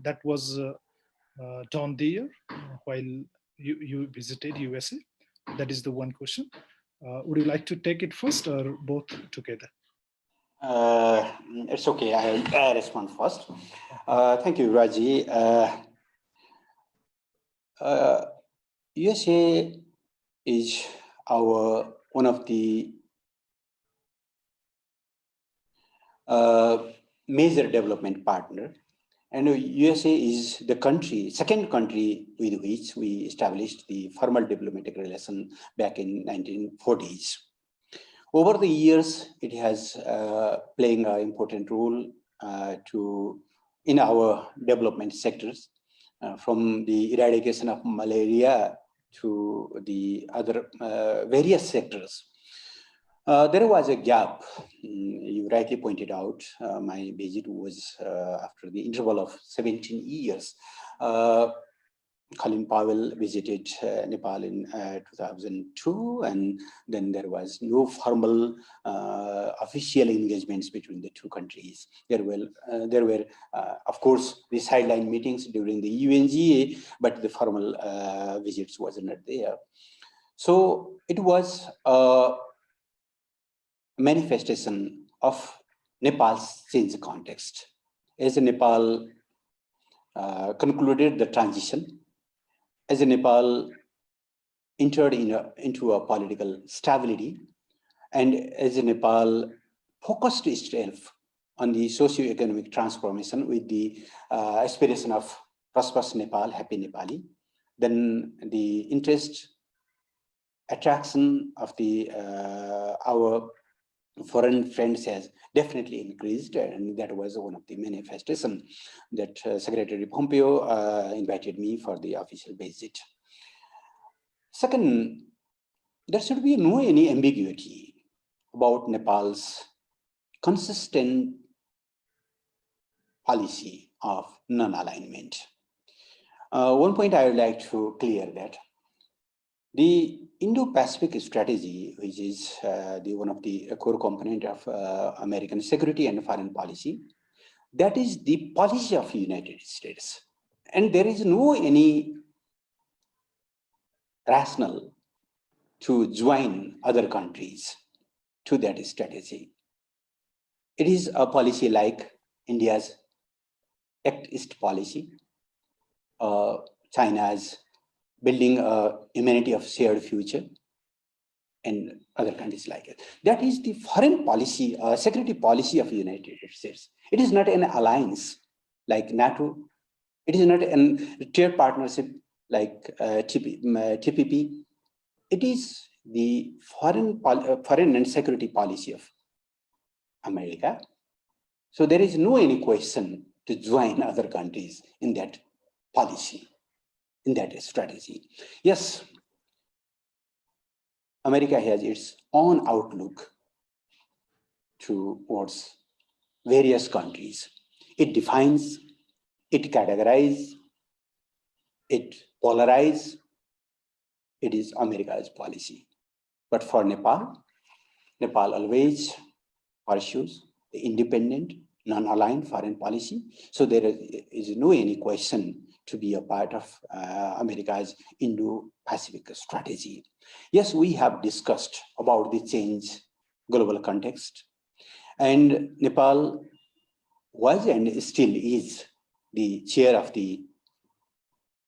that was done there while you visited USA? That is the one question. Would you like to take it first or both together? It's okay. I'll respond first. Thank you, Raji. USA is one of the major development partner, and USA is the second country with which we established the formal diplomatic relation back in 1940s. Over the years, it has playing an important role in our development sectors, from the eradication of malaria to the other various sectors. There was a gap. You rightly pointed out. My visit was after the interval of 17 years. Colin Powell visited Nepal in 2002, and then there was no formal official engagements between the two countries. There were of course, the sideline meetings during the UNGA, but the formal visits was not there. So it was a manifestation of Nepal's change context. As Nepal concluded the transition, as Nepal entered into a political stability, and as Nepal focused itself on the socio-economic transformation with the aspiration of prosperous Nepal, happy Nepali, then the interest, attraction of our foreign friends has definitely increased, and that was one of the manifestations that Secretary Pompeo invited me for the official visit. Second, there should be no any ambiguity about Nepal's consistent policy of non-alignment. One point I would like to clear that the Indo-Pacific strategy, which is one of the core component of American security and foreign policy, that is the policy of the United States. And there is no any rationale to join other countries to that strategy. It is a policy like India's Act East policy, China's building a humanity of shared future, and other countries like it. That is the foreign policy, security policy of the United States. It is not an alliance like NATO It is not a trade partnership like TPP. It is the foreign and security policy of America. So there is no any question to join other countries in that policy, in that strategy. Yes, America has its own outlook towards various countries. It defines, it categorizes, it polarizes. It is America's policy. But for Nepal, Nepal always pursues the independent, non-aligned foreign policy. So there is no any question to be a part of America's Indo-Pacific strategy. Yes, we have discussed about the change global context, and Nepal was and still is the chair of the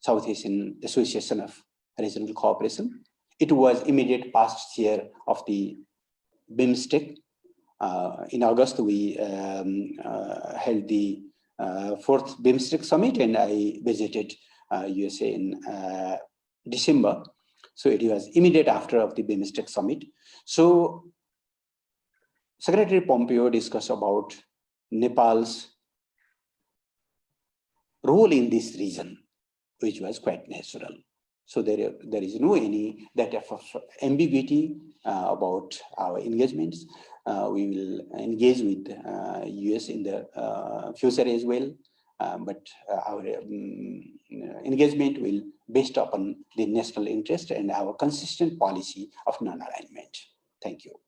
South Asian Association of Regional Cooperation. It was immediate past chair of the BIMSTEC. In August, we held the fourth BIMSTEC summit, and I visited USA in December. So it was immediate after of the BIMSTEC summit. So Secretary Pompeo discussed about Nepal's role in this region, which was quite natural. So there is no any that of ambiguity about our engagements. We will engage with US in the future as well, but our engagement will based upon the national interest and our consistent policy of non-alignment. Thank you.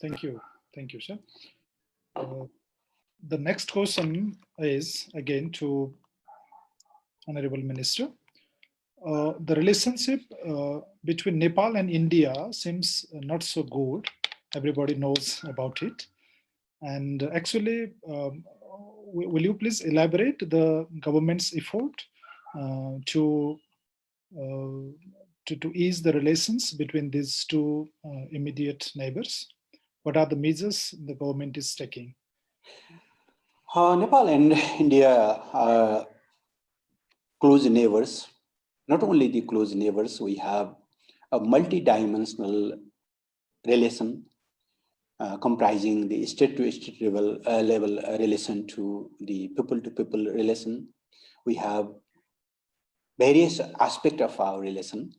Thank you, sir. The next question is again to Honorable Minister. The relationship between Nepal and India seems not so good. Everybody knows about it. And actually, will you please elaborate the government's effort to ease the relations between these two immediate neighbors? What are the measures the government is taking? Nepal and India are close neighbors. Not only the close neighbors, we have a multi-dimensional relation comprising the state-to-state level relation to the people-to-people relation. We have various aspects of our relation.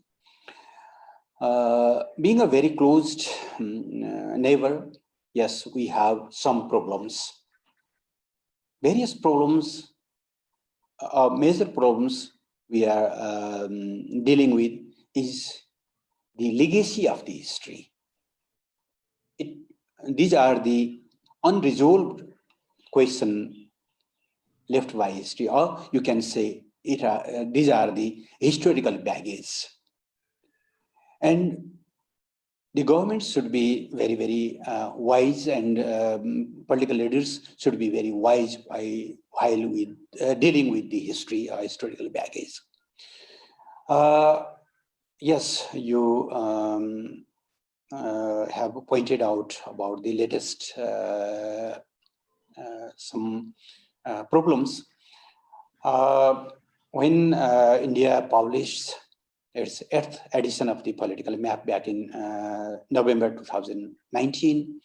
Being a very closed neighbor, yes, we have some problems. Various problems, major problems we are dealing with is the legacy of the history. These are the unresolved questions left by history, or you can say these are the historical baggage. And the government should be very, very wise, and political leaders should be very wise while dealing with the history or historical baggage. Yes, you have pointed out about the latest some problems. When India published its 8th edition of the political map back in November 2019,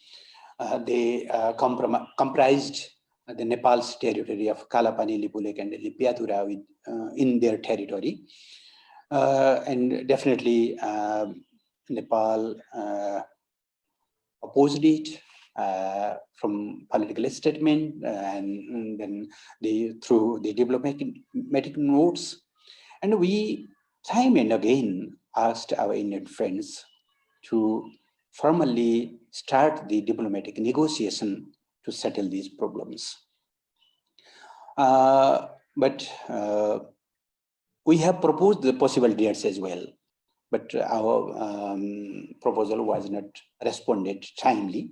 they comprised the Nepal's territory of Kalapani, Lipulake, and Lipiatura in their territory. And definitely Nepal opposed it from political statement, and then through the diplomatic notes. And we time and again asked our Indian friends to formally start the diplomatic negotiation to settle these problems. But we have proposed the possible dates as well, but our proposal was not responded timely.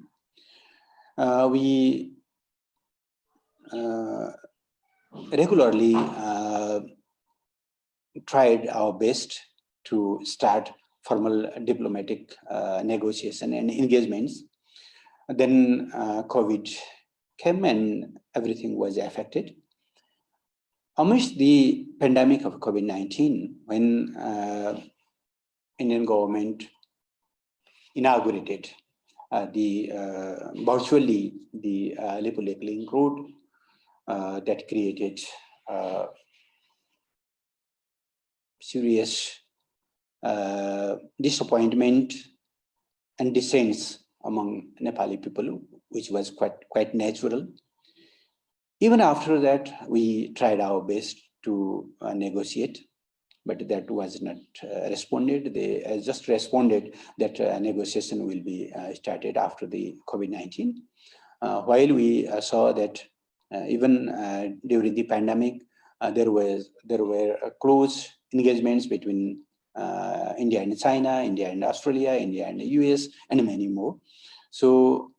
We regularly tried our best to start formal diplomatic negotiation and engagements. Then COVID came and everything was affected. Amidst the pandemic of COVID-19, when Indian government inaugurated virtually the Lipulake link road, that created serious disappointment and dissent among Nepali people, which was quite natural. Even after that, we tried our best to negotiate, but that was not responded. They just responded that negotiation will be started after the COVID-19. While we saw that even during the pandemic, there were close engagements between India and China, India and Australia, India and the US, and many more. So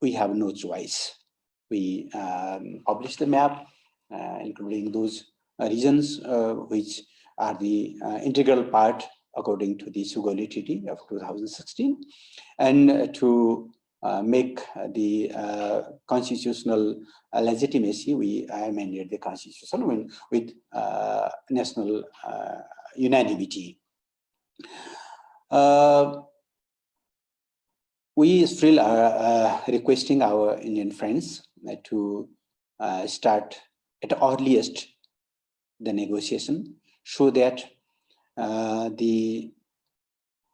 we have no choice. We published the map, including those regions which are the integral part according to the Sugauli Treaty of 2016, and to make the constitutional legitimacy, we amended the constitution with national unanimity. We still are requesting our Indian friends to start at earliest the negotiation, so that the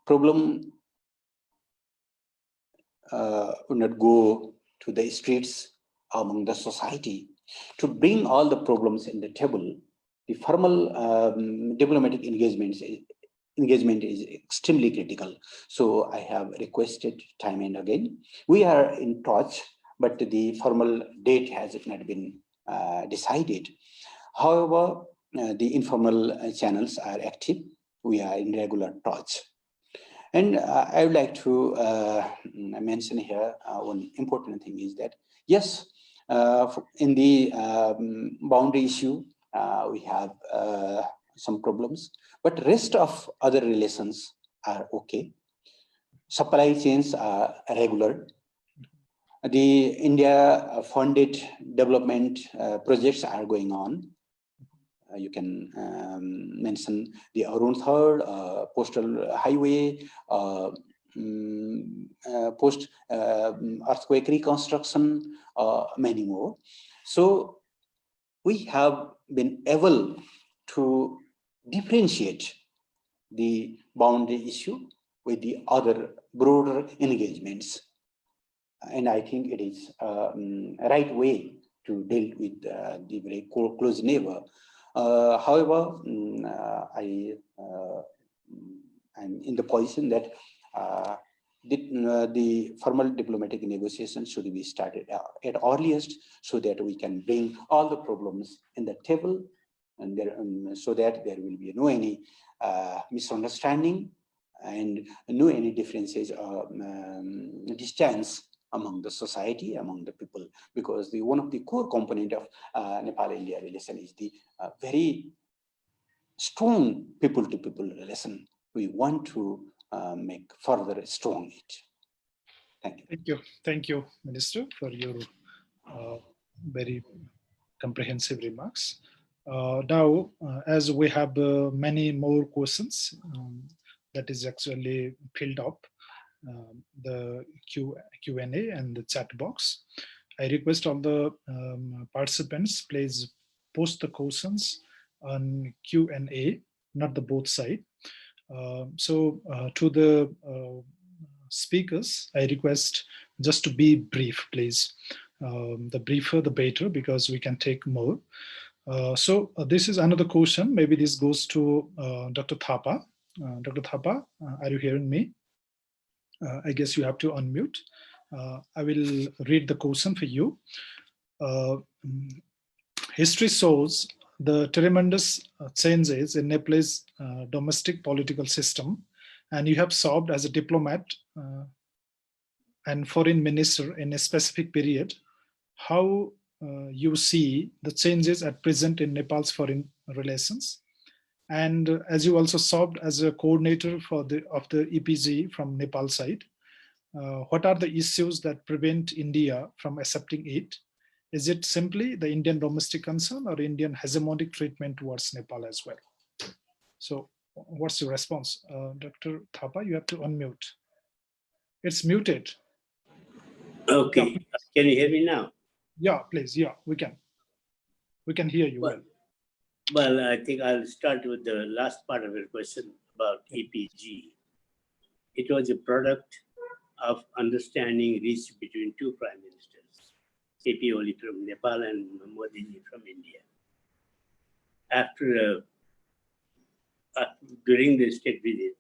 problem would not go to the streets among the society. To bring all the problems in the table, the formal diplomatic engagement is extremely critical. So I have requested time and again. We are in touch, but the formal date has not been decided. However, the informal channels are active. We are in regular touch. And I would like to mention here one important thing is that, yes, in the boundary issue, we have some problems, but rest of other relations are okay. Supply chains are regular. The India funded development projects are going on. You can mention the Arun Third, postal highway, post earthquake reconstruction, many more. So we have been able to differentiate the boundary issue with the other broader engagements. And I think it is a right way to deal with the very close neighbor. However, I'm in the position that the formal diplomatic negotiations should be started at earliest, so that we can bring all the problems in the table, and there, so that there will be no any misunderstanding and no any differences or distance among the society, among the people, because one of the core component of Nepal-India relation is the very strong people-to-people relation. We want to make further strong it. Thank you. Thank you. Thank you, Minister, for your very comprehensive remarks. Now, as we have many more questions, that is actually filled up the Q&A and the chat box. I request all the participants, please post the questions on Q&A, not the both side. To the speakers, I request just to be brief, please. The briefer, the better, because we can take more. This is another question. Maybe this goes to Dr. Thapa. Dr. Thapa, are you hearing me? I guess you have to unmute. I will read the question for you. History shows the tremendous changes in Nepal's domestic political system, and you have served as a diplomat and foreign minister in a specific period. How you see the changes at present in Nepal's foreign relations? And as you also served as a coordinator of the EPG from Nepal side, What are the issues that prevent India from accepting it? Is it simply the Indian domestic concern or Indian hegemonic treatment towards Nepal as well? So what's your response? Dr. Thapa, you have to unmute. It's muted. Okay, can you hear me now? Yeah, please. Yeah, we can. We can hear you well. Well, I think I'll start with the last part of your question about EPG. It was a product of understanding reached between two prime ministers, AP Oli from Nepal and Modi from India. During the state visit,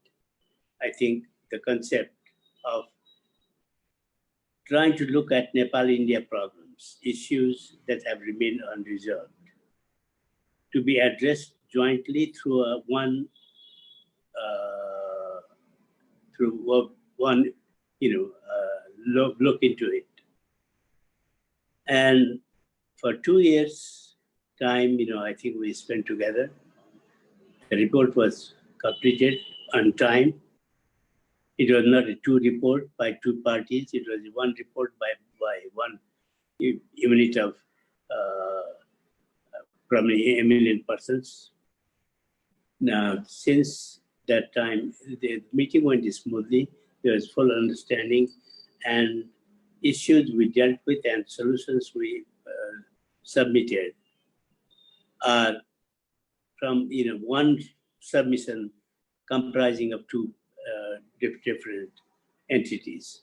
I think the concept of trying to look at Nepal-India problems, issues that have remained unresolved, to be addressed jointly through look into it. And for 2 years time, I think we spent together. The report was completed on time. It was not a two report by two parties. It was one report by one unit of probably eminent persons. Now, since that time, the meeting went smoothly. There was full understanding, and issues we dealt with and solutions we submitted are from one submission comprising of two different entities.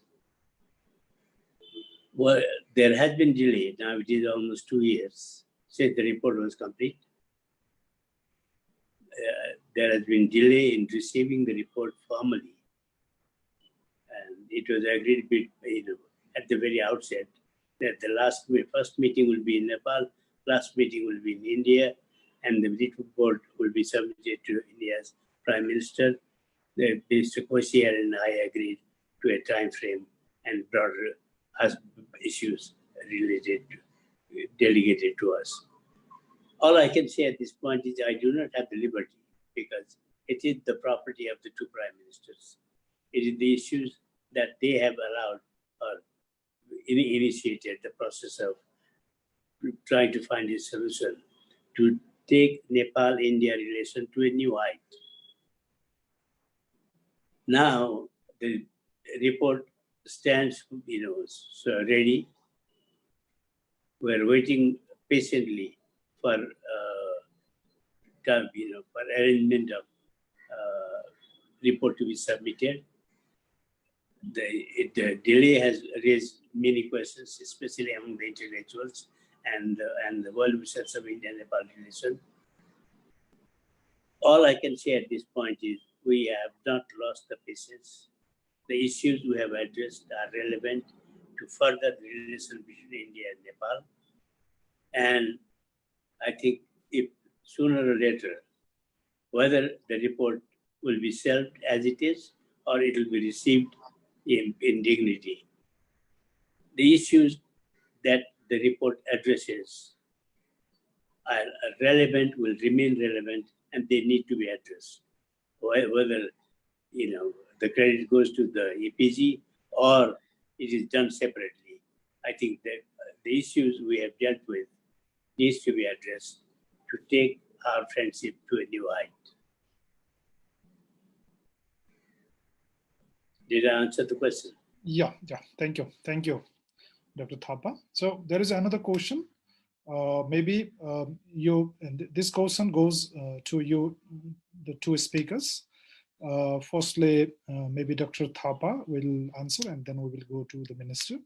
Well, there has been delay. Now it is almost 2 years since the report was complete. There has been delay in receiving the report formally. And it was agreed at the very outset that the first meeting will be in Nepal, last meeting will be in India, and the report will be submitted to India's Prime Minister. Mr. Koshiar and I agreed to a time frame and broader issues delegated to us. All I can say at this point is I do not have the liberty because it is the property of the two prime ministers. It is the issues that they have allowed or initiated the process of trying to find a solution to take Nepal-India relation to a new height. Now the report stands, ready. We're waiting patiently for arrangement of report to be submitted. The delay has raised many questions, especially among the intellectuals and the well-wishers of India-Nepal relation. All I can say at this point is we have not lost the patience. The issues we have addressed are relevant to further the relation between India and Nepal. And I think if sooner or later, whether the report will be shelved as it is or it will be received in dignity. The issues that the report addresses are relevant, will remain relevant, and they need to be addressed. Whether the credit goes to the EPG or it is done separately. I think that the issues we have dealt with needs to be addressed to take our friendship to a new height. Did I answer the question? Yeah. Thank you, Dr. Thapa. So there is another question. This question goes to you, the two speakers. Firstly, maybe Dr. Thapa will answer, and then we will go to the minister.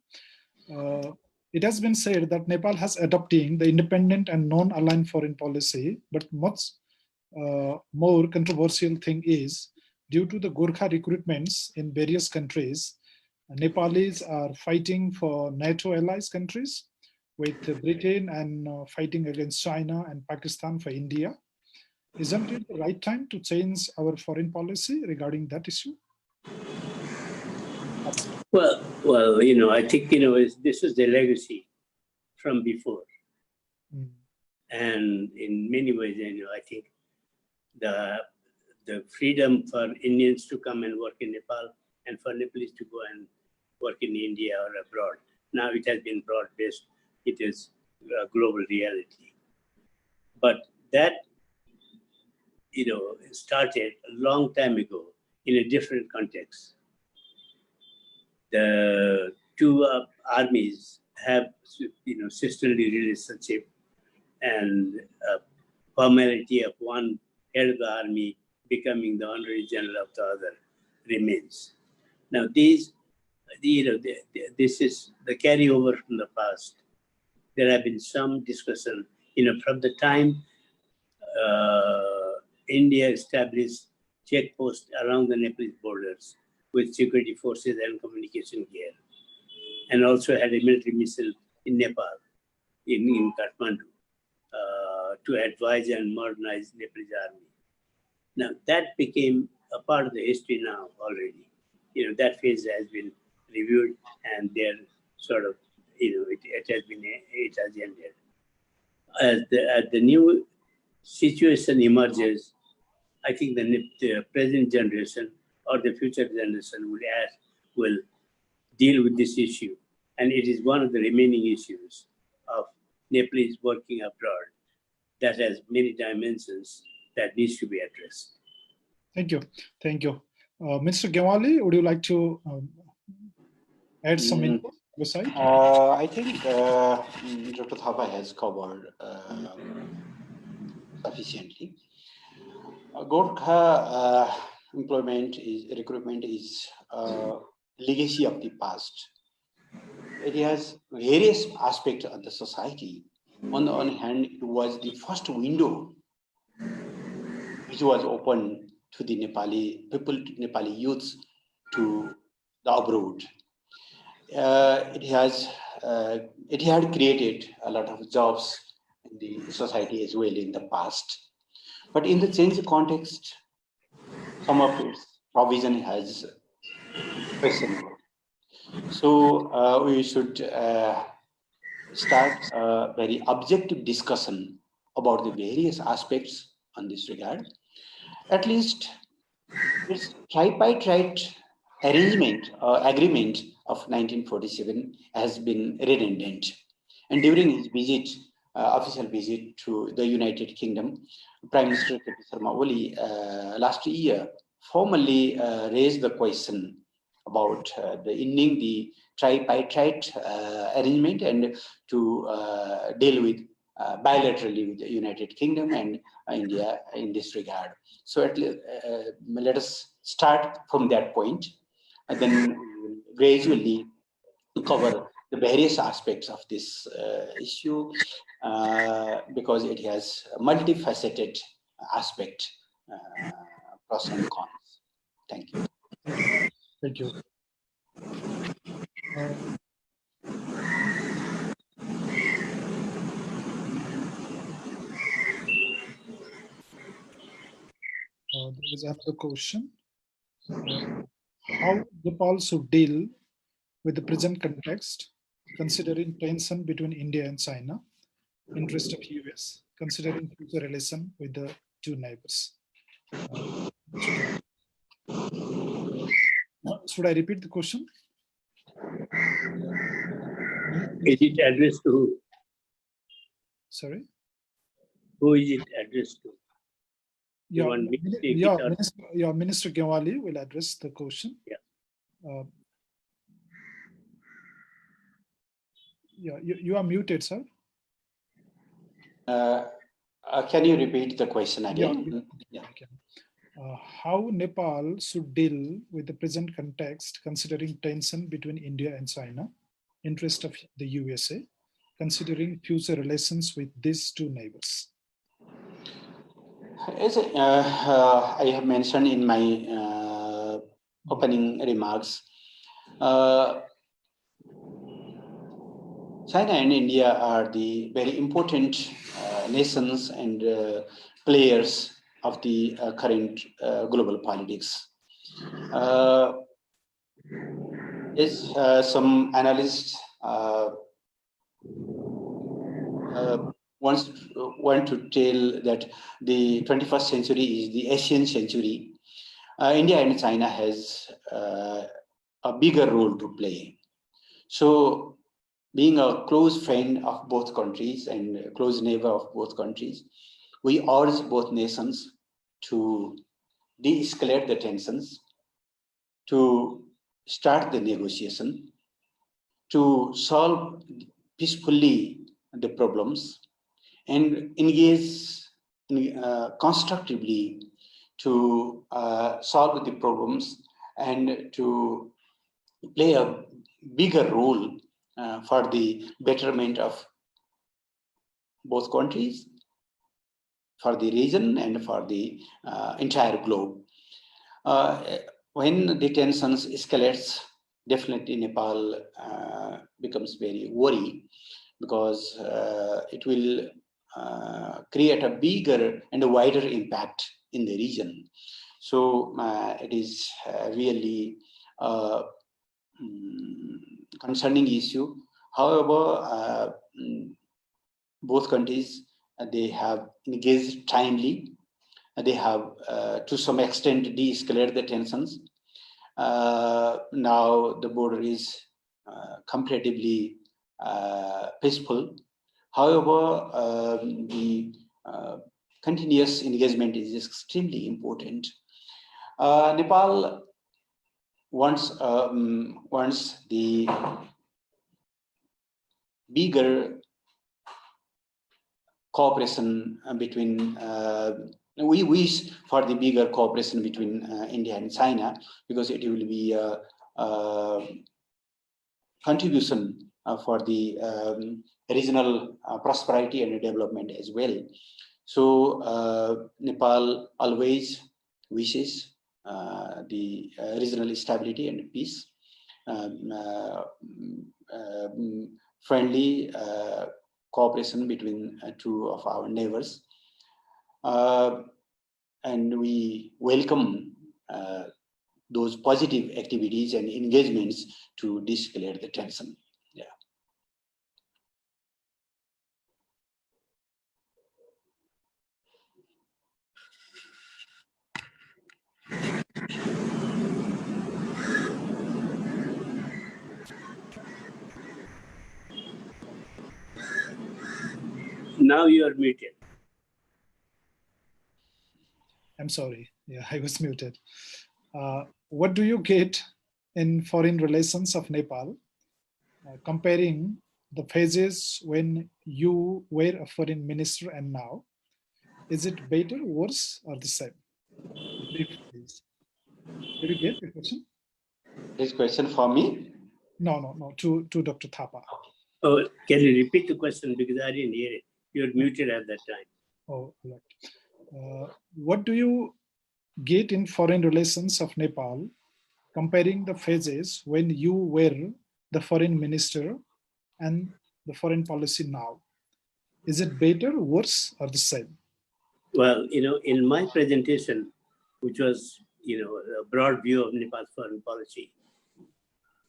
It has been said that Nepal has adopting the independent and non-aligned foreign policy, but much more controversial thing is due to the Gorkha recruitments in various countries, Nepalese are fighting for NATO allies countries, with Britain and fighting against China and Pakistan for India. Isn't it the right time to change our foreign policy regarding that issue? Well, I think, this is the legacy from before. And in many ways, I think the freedom for Indians to come and work in Nepal and for Nepalese to go and work in India or abroad. Now it has been broad-based. It is a global reality. But that, started a long time ago in a different context. The two armies have, sisterly relationship, and formality of one head of the army becoming the honorary general of the other remains. Now, this is the carryover from the past. There have been some discussion, from the time India established checkposts around the Nepalese borders with security forces and communication gear, and also had a military mission in Nepal, in Kathmandu, to advise and modernize Nepalese army. Now that became a part of the history now already. That phase has been reviewed, and they're sort of, it has ended. As the new situation emerges, I think the present generation or the future generation will deal with this issue. And it is one of the remaining issues of Nepalese working abroad that has many dimensions that needs to be addressed. Thank you. Thank you. Mr. Gewali, would you like to add some input on your side? I think Dr. Thapa has covered sufficiently. Gorkha recruitment is a legacy of the past. It has various aspects of the society. On the one hand, it was the first window which was open to the Nepali people, to Nepali youths, to the abroad. It had created a lot of jobs in the society as well in the past. But in the changed context, some of its provision has questionable. So we should start a very objective discussion about the various aspects on this regard. At least this tripartite arrangement or agreement of 1947 has been redundant. And during his visit, official visit to the United Kingdom, Prime Minister K.P. Sharma Oli last year formally raised the question about the ending the tripartite arrangement and to deal with bilaterally with the United Kingdom and India in this regard. So at least, let us start from that point, and then we will gradually cover the various aspects of this issue because it has a multifaceted aspect, pros and cons. Thank you. Thank you. There is another question. How Nepal should deal with the present context, considering tension between India and China, interest of US, considering future relation with the two neighbors? Should I repeat the question? Is it addressed to who? Sorry? Who is it addressed to? Minister Gewali will address the question. Yeah. You are muted, sir. Can you repeat the question again? Yeah. How Nepal should deal with the present context, considering tension between India and China, interest of the USA, considering future relations with these two neighbors? As I have mentioned in my opening remarks, China and India are the very important nations and players of the current global politics. As some analysts want to tell that the 21st century is the Asian century, India and China has a bigger role to play. So being a close friend of both countries and a close neighbor of both countries, we urge both nations to de-escalate the tensions, to start the negotiation, to solve peacefully the problems, and engage constructively to solve the problems and to play a bigger role for the betterment of both countries, for the region, and for the entire globe. When the tensions escalates, definitely Nepal becomes very worried, because it will create a bigger and a wider impact in the region. So it is really a concerning issue. However, both countries, they have engaged timely. They have, to some extent, de-escalated the tensions. Now the border is comparatively peaceful. However, the continuous engagement is extremely important. Nepal wants the bigger cooperation between. We wish for the bigger cooperation between India and China, because it will be a contribution for the regional prosperity and development as well. So Nepal always wishes the regional stability and peace, friendly cooperation between two of our neighbors. And we welcome those positive activities and engagements to de-escalate the tension. Yeah. Now you are muted. I'm sorry. Yeah, I was muted. What do you get in foreign relations of Nepal, comparing the phases when you were a foreign minister and now? Is it better, worse, or the same? Brief, please. Did you get the question? This question for me? No, to Dr. Thapa. Oh, can you repeat the question, because I didn't hear it? You were muted at that time. Oh, right. What do you get in foreign relations of Nepal, comparing the phases when you were the foreign minister and the foreign policy now? Is it better, worse, or the same? Well, in my presentation, which was, a broad view of Nepal's foreign policy,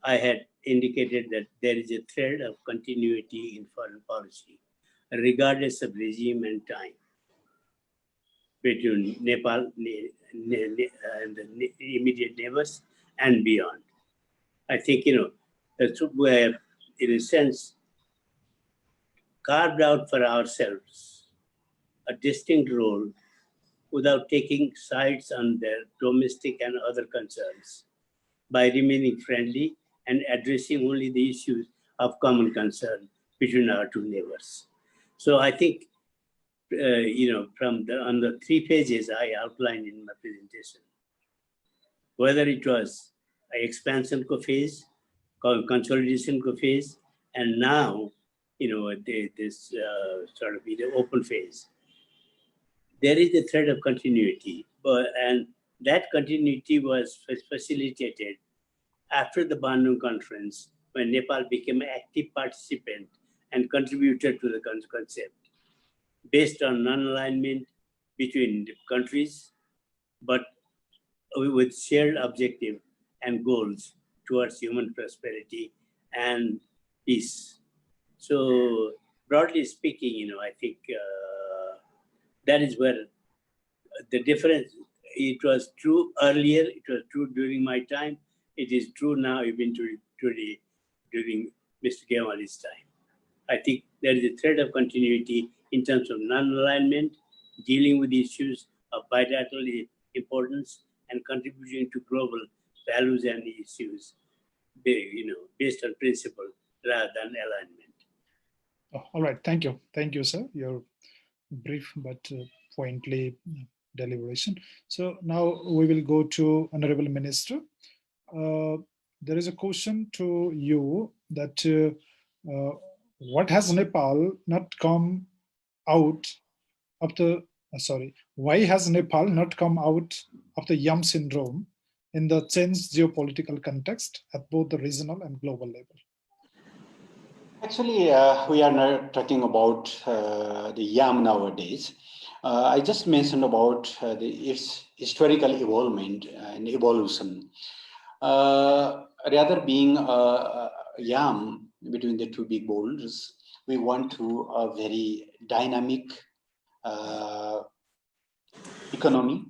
I had indicated that there is a thread of continuity in foreign policy, regardless of regime and time, between Nepal and the immediate neighbors and beyond. I think, that's where, in a sense, carved out for ourselves a distinct role without taking sides on their domestic and other concerns, by remaining friendly and addressing only the issues of common concern between our two neighbors. So I think, on the 3 pages I outlined in my presentation, whether it was an expansion phase, consolidation phase, and now, this sort of the open phase, there is a thread of continuity, and that continuity was facilitated after the Bandung Conference, when Nepal became an active participant and contributed to the concept, based on non-alignment between the countries, but with shared objective and goals towards human prosperity and peace. So, broadly speaking, I think that is where the difference. It was true earlier, it was true during my time, it is true now even today during Mr. Gemali's time. I think there is a thread of continuity in terms of non-alignment, dealing with issues of bilateral importance, and contributing to global values and issues, based on principle rather than alignment. Oh, all right, thank you. Thank you, sir. Your brief but pointedly deliberation. So now we will go to Honorable Minister. There is a question to you that what has Nepal not come out of the, why has Nepal not come out of the YAM syndrome in the changed geopolitical context at both the regional and global level? Actually, we are not talking about the YAM nowadays. I just mentioned about its historical involvement and evolution. Rather being a YAM between the two big boulders, we want to a very dynamic economy,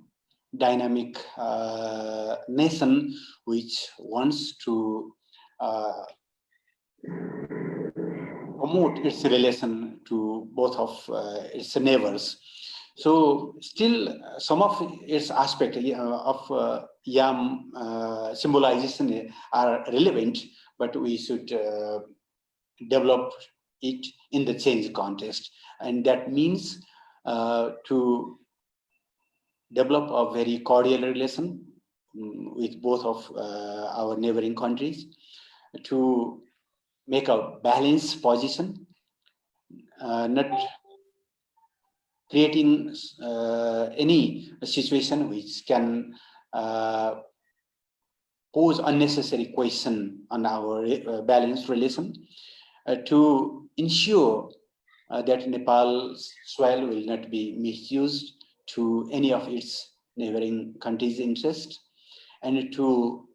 dynamic nation which wants to promote its relation to both of its neighbors. So still some of its aspects of YAM symbolization are relevant, but we should develop it in the change context. And that means to develop a very cordial relation with both of our neighboring countries, to make a balanced position, not creating any situation which can pose unnecessary question on our balanced relation, to ensure that Nepal's soil will not be misused to any of its neighboring countries' interest, and to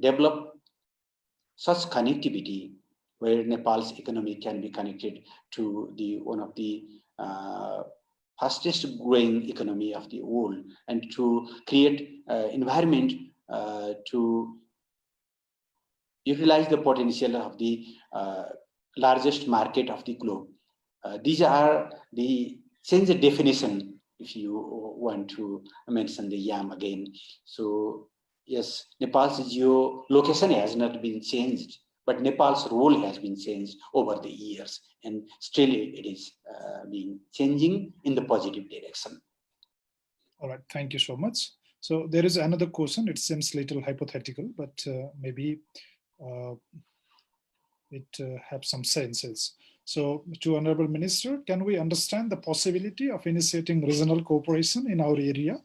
develop such connectivity where Nepal's economy can be connected to the one of the fastest growing economy of the world, and to create environment to utilize the potential of the largest market of the globe. These are the change the definition if you want to mention the YAM again. So yes, Nepal's geolocation has not been changed, but Nepal's role has been changed over the years, and still it is being changing in the positive direction. All right, thank you so much. So there is another question. It seems little hypothetical, but maybe it have some senses. So to Honorable Minister, can we understand the possibility of initiating regional cooperation in our area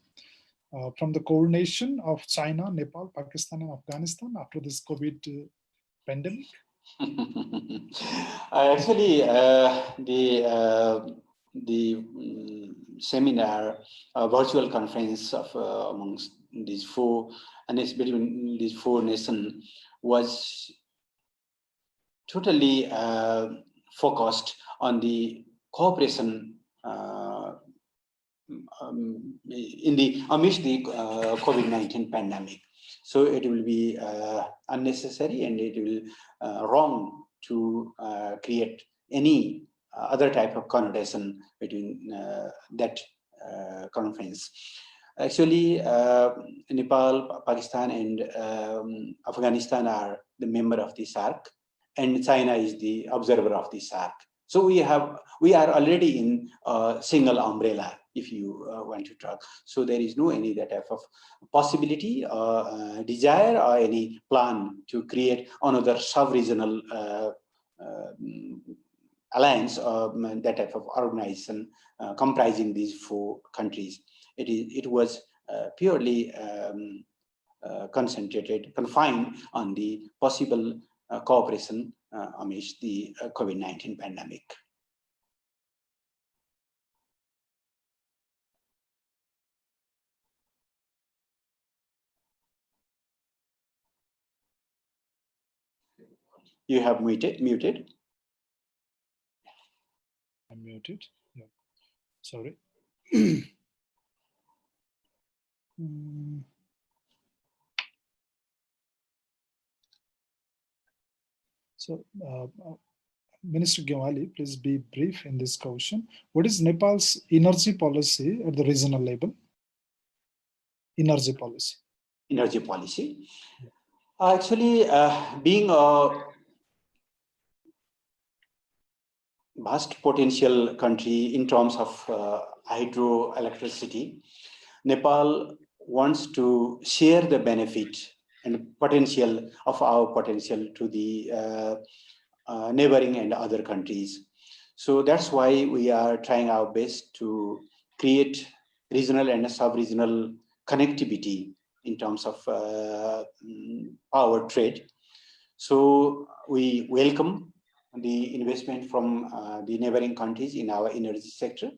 from the core nation of China, Nepal, Pakistan, and Afghanistan after this COVID pandemic? Actually, the seminar, virtual conference of amongst these four, and it's between these four nations, was totally focused on the cooperation amidst the COVID-19 pandemic. So it will be unnecessary, and it will wrong to create any other type of connotation between that conference. Actually, Nepal, Pakistan, and Afghanistan are the member of the SAARC, and China is the observer of the SAARC. So we are already in a single umbrella, if you want to talk. So there is no any that type of possibility, desire, or any plan to create another sub-regional alliance or that type of organization comprising these four countries. It was purely confined on the possible cooperation amidst the COVID-19 pandemic. You have muted. I'm muted. Yeah. Sorry. So, Minister Gyamali, please be brief in this question. What is Nepal's energy policy at the regional level? Energy policy. Energy policy. Actually, being a vast potential country in terms of hydroelectricity, Nepal wants to share the benefit and potential of our potential to the neighboring and other countries. So that's why we are trying our best to create regional and sub-regional connectivity in terms of power trade. So we welcome the investment from the neighboring countries in our energy sector,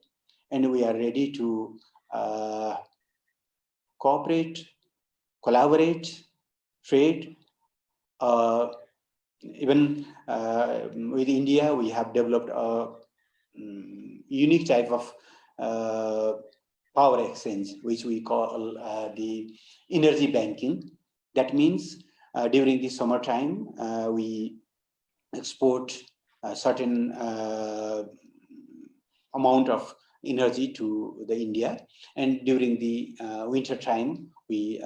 and we are ready to cooperate, collaborate, trade. Even with India, we have developed a unique type of power exchange, which we call the energy banking. That means during the summertime, we export a certain amount of energy to the India, and during the winter time, we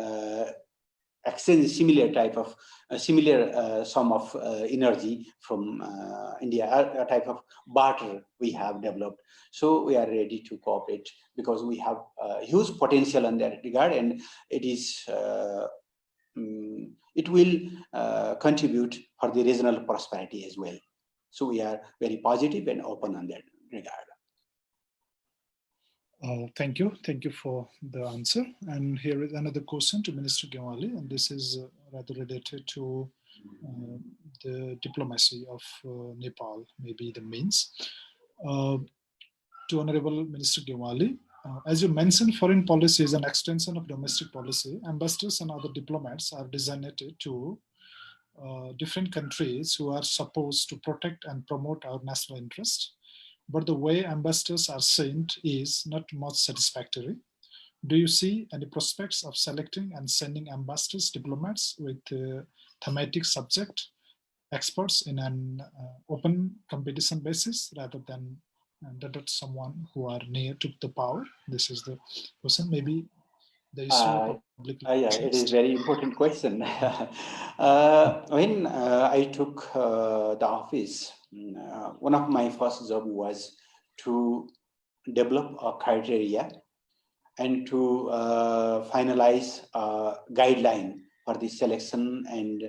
exchange a similar type of similar sum of energy from India, a type of barter we have developed. So we are ready to cooperate because we have huge potential in that regard, and it is it will contribute for the regional prosperity as well. So we are very positive and open on that regard. Thank you. Thank you for the answer. And here is another question to Minister Gyamali, and this is rather related to the diplomacy of Nepal, maybe the means. To Honorable Minister Gyamali, as you mentioned, foreign policy is an extension of domestic policy. Ambassadors and other diplomats are designated to different countries who are supposed to protect and promote our national interest. But the way ambassadors are sent is not much satisfactory. Do you see any prospects of selecting and sending ambassadors, diplomats with thematic subject experts in an open competition basis rather than someone who are near to the power? This is the question. Maybe the issue of public. Yeah, it is very important question. When I took the office, one of my first job was to develop a criteria and to finalize a guideline for the selection and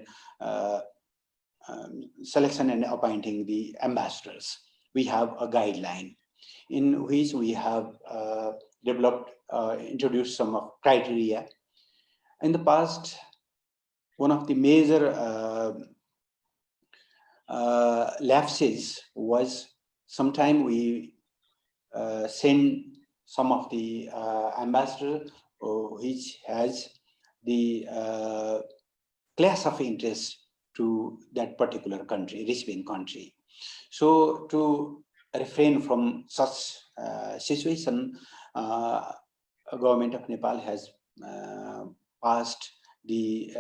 appointing the ambassadors. We have a guideline in which we have developed, introduced some of criteria. In the past, one of the major lapses was sometime we send some of the ambassador which has the class of interest to that particular country, receiving country. So to refrain from such situation, government of Nepal has passed the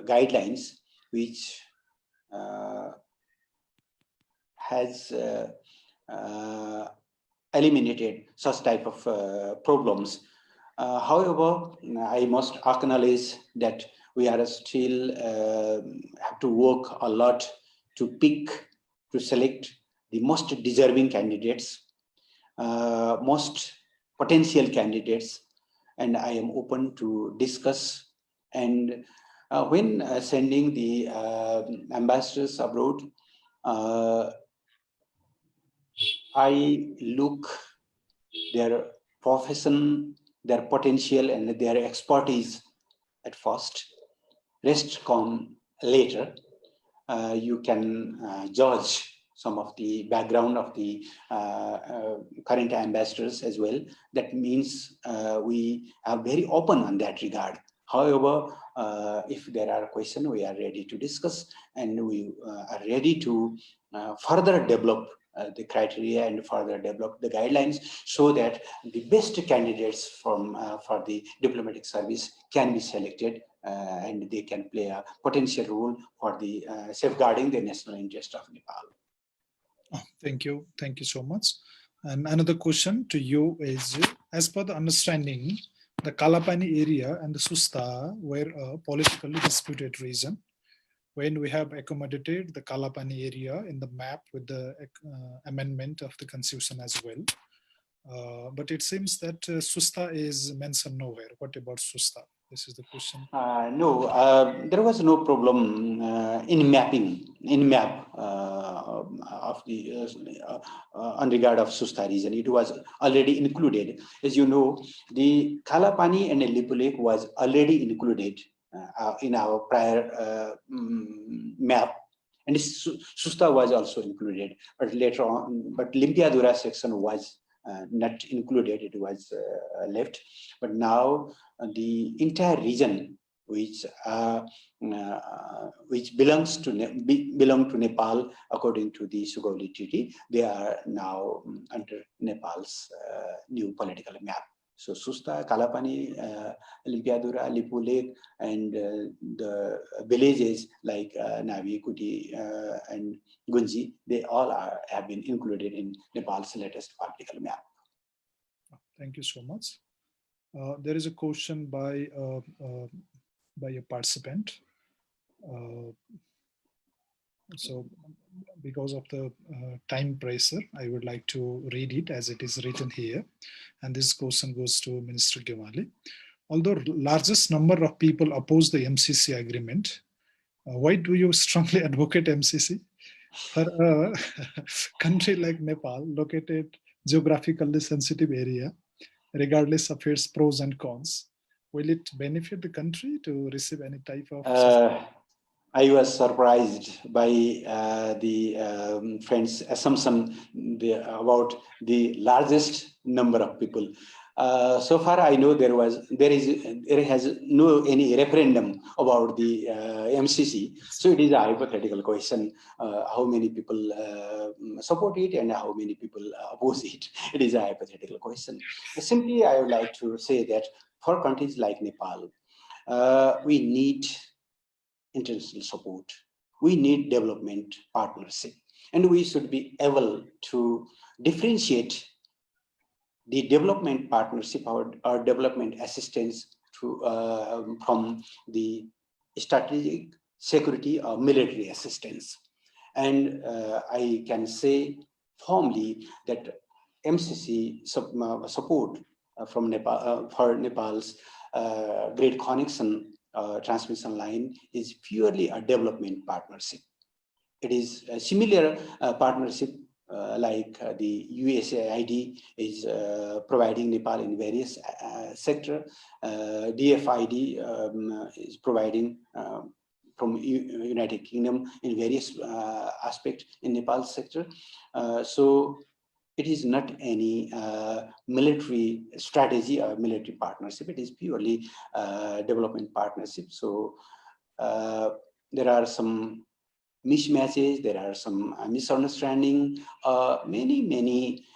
guidelines which has eliminated such type of problems. However, I must acknowledge that we are still have to work a lot to select the most deserving candidates, most potential candidates, and I am open to discuss. And when sending the ambassadors abroad, I look their profession, their potential, and their expertise at first. Rest come later. You can judge some of the background of the current ambassadors as well. That means we are very open on that regard. However, if there are questions, we are ready to discuss, and we are ready to further develop the criteria and further develop the guidelines so that the best candidates from for the diplomatic service can be selected and they can play a potential role for the safeguarding the national interest of Nepal. Thank you. Thank you so much. And another question to you is, as per the understanding, the Kalapani area and the Susta were a politically disputed region. When we have accommodated the Kalapani area in the map with the amendment of the constitution as well. But it seems that Susta is mentioned nowhere. What about Susta? This is the question. No, there was no problem in mapping, of the on regard of Susta region. It was already included. As you know, the Kalapani and Lipulake was already included in our prior map, and Susta was also included. But later on, but Limpiadura section was not included. It was left. But now the entire region, which belongs to Nepal according to the Sugauli Treaty, they are now under Nepal's new political map. So Susta, Kalapani, Limpiadura, Lipulake, and the villages like Navi, Kuti, and Gunji, they all have been included in Nepal's latest political map. Thank you so much. There is a question by a participant. So because of the time pressure, I would like to read it as it is written here. And this question goes to Minister Gewali. Although largest number of people oppose the MCC agreement, why do you strongly advocate MCC? For a country like Nepal, located geographically sensitive area, regardless of its pros and cons, will it benefit the country to receive any type of... I was surprised by the friend's assumption about the largest number of people. So far, I know there has no any referendum about the MCC. So it is a hypothetical question: how many people support it and how many people oppose it. It is a hypothetical question. Simply, I would like to say that for countries like Nepal, we need international support. We need development partnership, and we should be able to differentiate the development partnership or development assistance from the strategic security or military assistance. And I can say firmly that MCC support from Nepal for Nepal's Great Connection transmission line is purely a development partnership. It is a similar partnership like the USAID is providing Nepal in various sector. DFID is providing from United Kingdom in various aspects in Nepal's sector. So it is not any military strategy or military partnership. It is purely development partnership. So there are some mismatches, there are some misunderstanding, many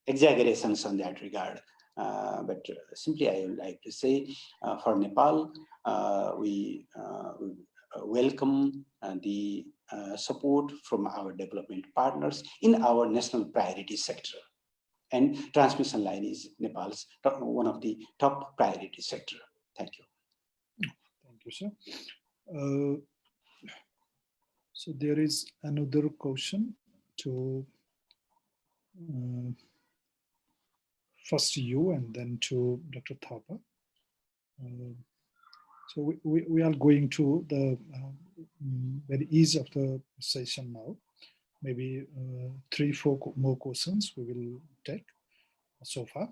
exaggerations on that regard. But simply I would like to say for Nepal, we welcome the support from our development partners in our national priority sector. And transmission line is Nepal's one of the top priority sector. Thank you. Thank you, sir. So there is another question to first you and then to Dr. Thapa. So we are going to the very ease of the session now. Maybe 3-4 more questions we will take so far.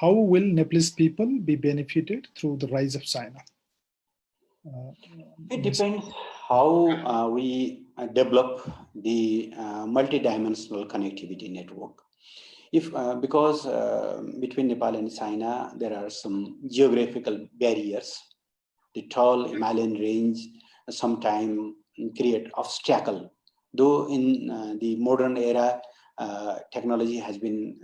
How will Nepalese people be benefited through the rise of China? It depends how we develop the multidimensional connectivity network. Because between Nepal and China, there are some geographical barriers. The tall Himalayan range sometimes create obstacle. Though in the modern era, technology has been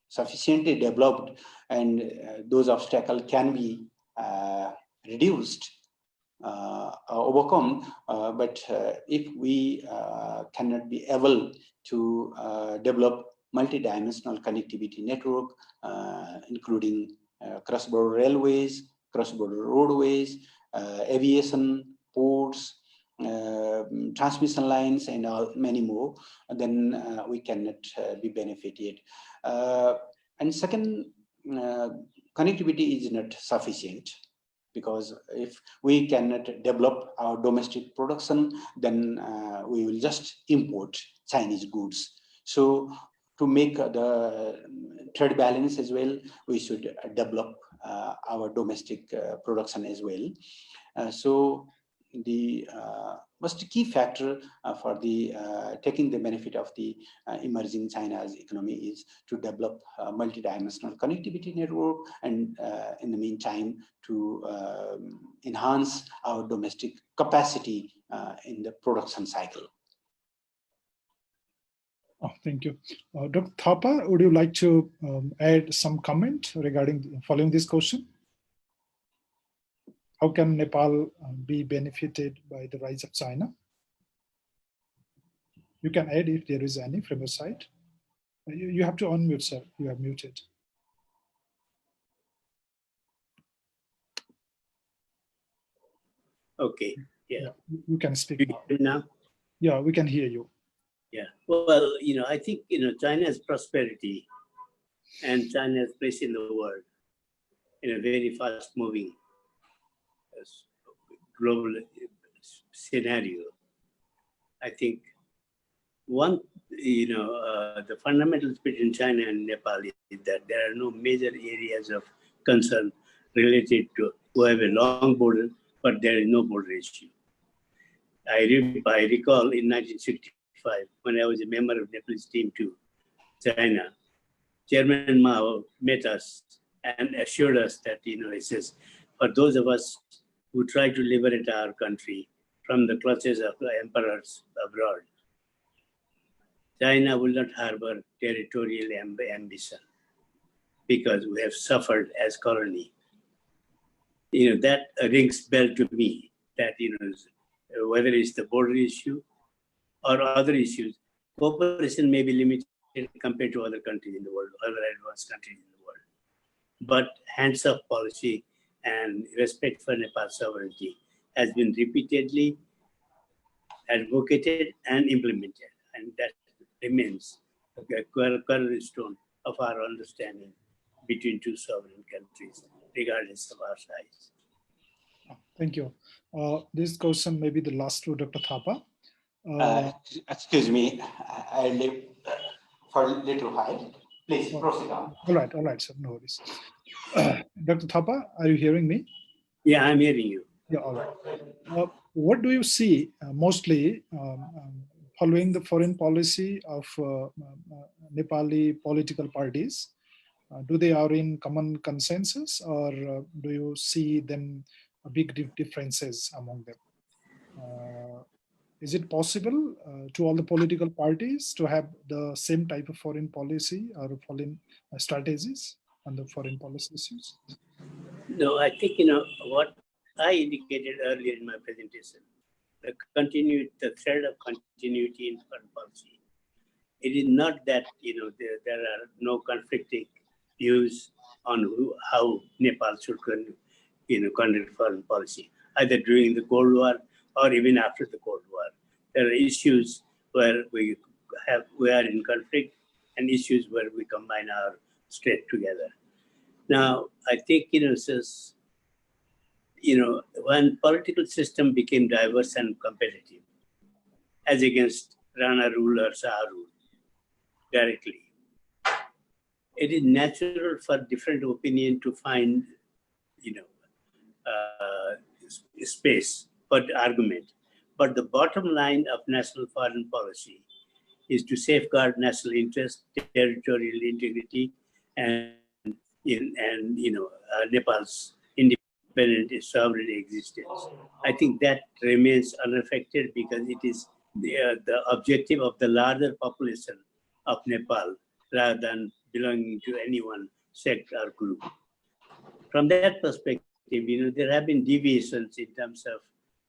sufficiently developed, and those obstacles can be reduced, overcome, but if we cannot be able to develop multidimensional connectivity network, including cross-border railways, cross-border roadways, aviation, ports, transmission lines, and many more, then we cannot be benefited. And second, connectivity is not sufficient, because if we cannot develop our domestic production, then we will just import Chinese goods. So to make the trade balance as well, we should develop our domestic production as well. So the most key factor for the taking the benefit of the emerging China's economy is to develop multidimensional connectivity network, and in the meantime to enhance our domestic capacity in the production cycle. Oh, thank you. Dr. Thapa, would you like to add some comment regarding following this question? How can Nepal be benefited by the rise of China? You can add if there is any from your side. You have to unmute, sir. You are muted. Okay, yeah. You can speak now. Yeah, we can hear you. Yeah, well, I think, China's prosperity and China's place in the world in a very fast-moving global scenario. I think one, the fundamentals between China and Nepal is that there are no major areas of concern related to who have a long border, but there is no border issue. I recall in 1965, when I was a member of Nepalese team to China, Chairman Mao met us and assured us that, he says, for those of us who try to liberate our country from the clutches of the emperors abroad, China will not harbor territorial ambition because we have suffered as colony. That rings bell to me, that, whether it's the border issue or other issues, cooperation may be limited compared to other countries in the world, other advanced countries in the world. But hands-off policy and respect for Nepal's sovereignty has been repeatedly advocated and implemented, and that remains a cornerstone of our understanding between two sovereign countries, regardless of our size. Thank you. This question may be the last to Dr. Thapa. Excuse me, I live for a little while. Please proceed on. All right, sir, no worries. Dr. Thapa, are you hearing me? Yeah, I'm hearing you. Yeah, all right. What do you see mostly following the foreign policy of Nepali political parties? Do they are in common consensus, or do you see them big differences among them? Is it possible to all the political parties to have the same type of foreign policy or foreign strategies on the foreign policy issues? No, I think, what I indicated earlier in my presentation, the thread of continuity in foreign policy. It is not that, there are no conflicting views on how Nepal should conduct foreign policy, either during the Cold War or even after the Cold War. There are issues where we are in conflict and issues where we combine our strength together. Now, I think, when political system became diverse and competitive, as against Rana rule or Shah rule directly, it is natural for different opinion to find, space for the argument. But the bottom line of national foreign policy is to safeguard national interest, territorial integrity, and Nepal's independent sovereign existence. I think that remains unaffected because it is the objective of the larger population of Nepal rather than belonging to any one sect or group. From that perspective, there have been deviations in terms of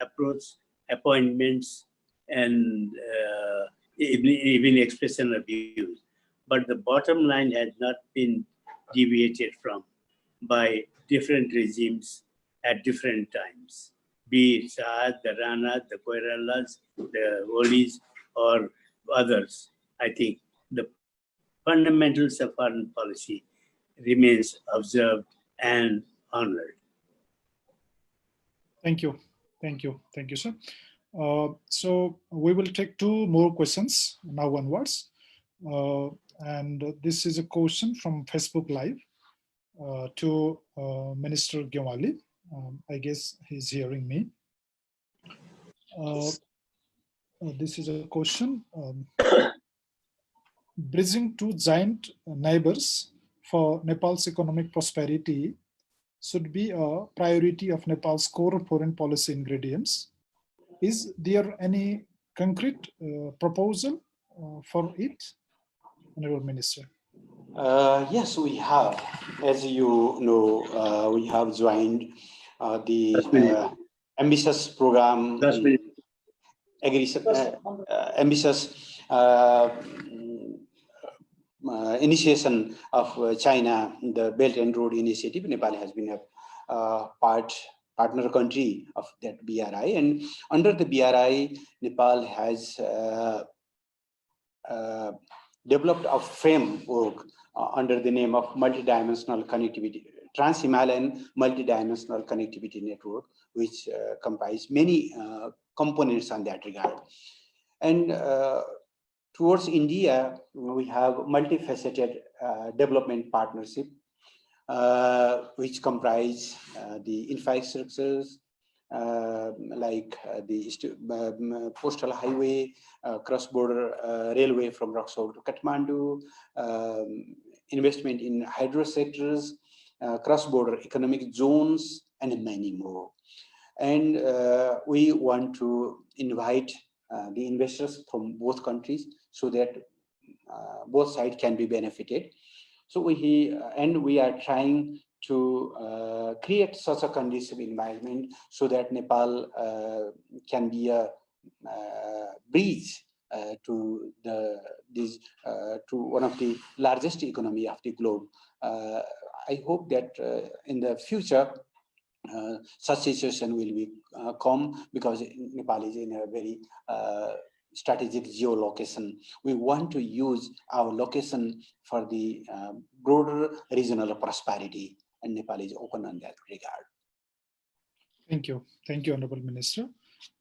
approach, appointments, and even expression of views. But the bottom line has not been deviated from by different regimes at different times, be it Shah, the Rana, the Koiralas, the Olis, or others. I think the fundamentals of foreign policy remains observed and honored. Thank you. Thank you. Thank you, sir. So we will take two more questions now onwards. And this is a question from Facebook Live to Minister Gyamali. I guess he's hearing me. This is a question. Bridging two giant neighbors for Nepal's economic prosperity should be a priority of Nepal's core foreign policy ingredients. Is there any concrete proposal for it, Honorable Minister? Yes, we have. As you know, we have joined the ambitious program, ambitious initiation of China, the Belt and Road Initiative. Nepal has been a partner country of that BRI, and under the BRI, Nepal has developed a framework under the name of multidimensional connectivity, Trans-Himalayan multidimensional connectivity network, which comprise many components on that regard. And towards India, we have multifaceted development partnership, which comprise the infrastructures, like the postal highway, cross-border railway from Raxaul to Kathmandu, investment in hydro sectors, cross-border economic zones, and many more. And we want to invite the investors from both countries so that both sides can be benefited. So we are trying to create such a conducive environment so that Nepal can be a bridge to one of the largest economy of the globe. I hope that in the future such situation will be come, because Nepal is in a very strategic geolocation. We want to use our location for the broader regional prosperity, and Nepal is open on that regard. Thank you. Thank you, Honorable Minister.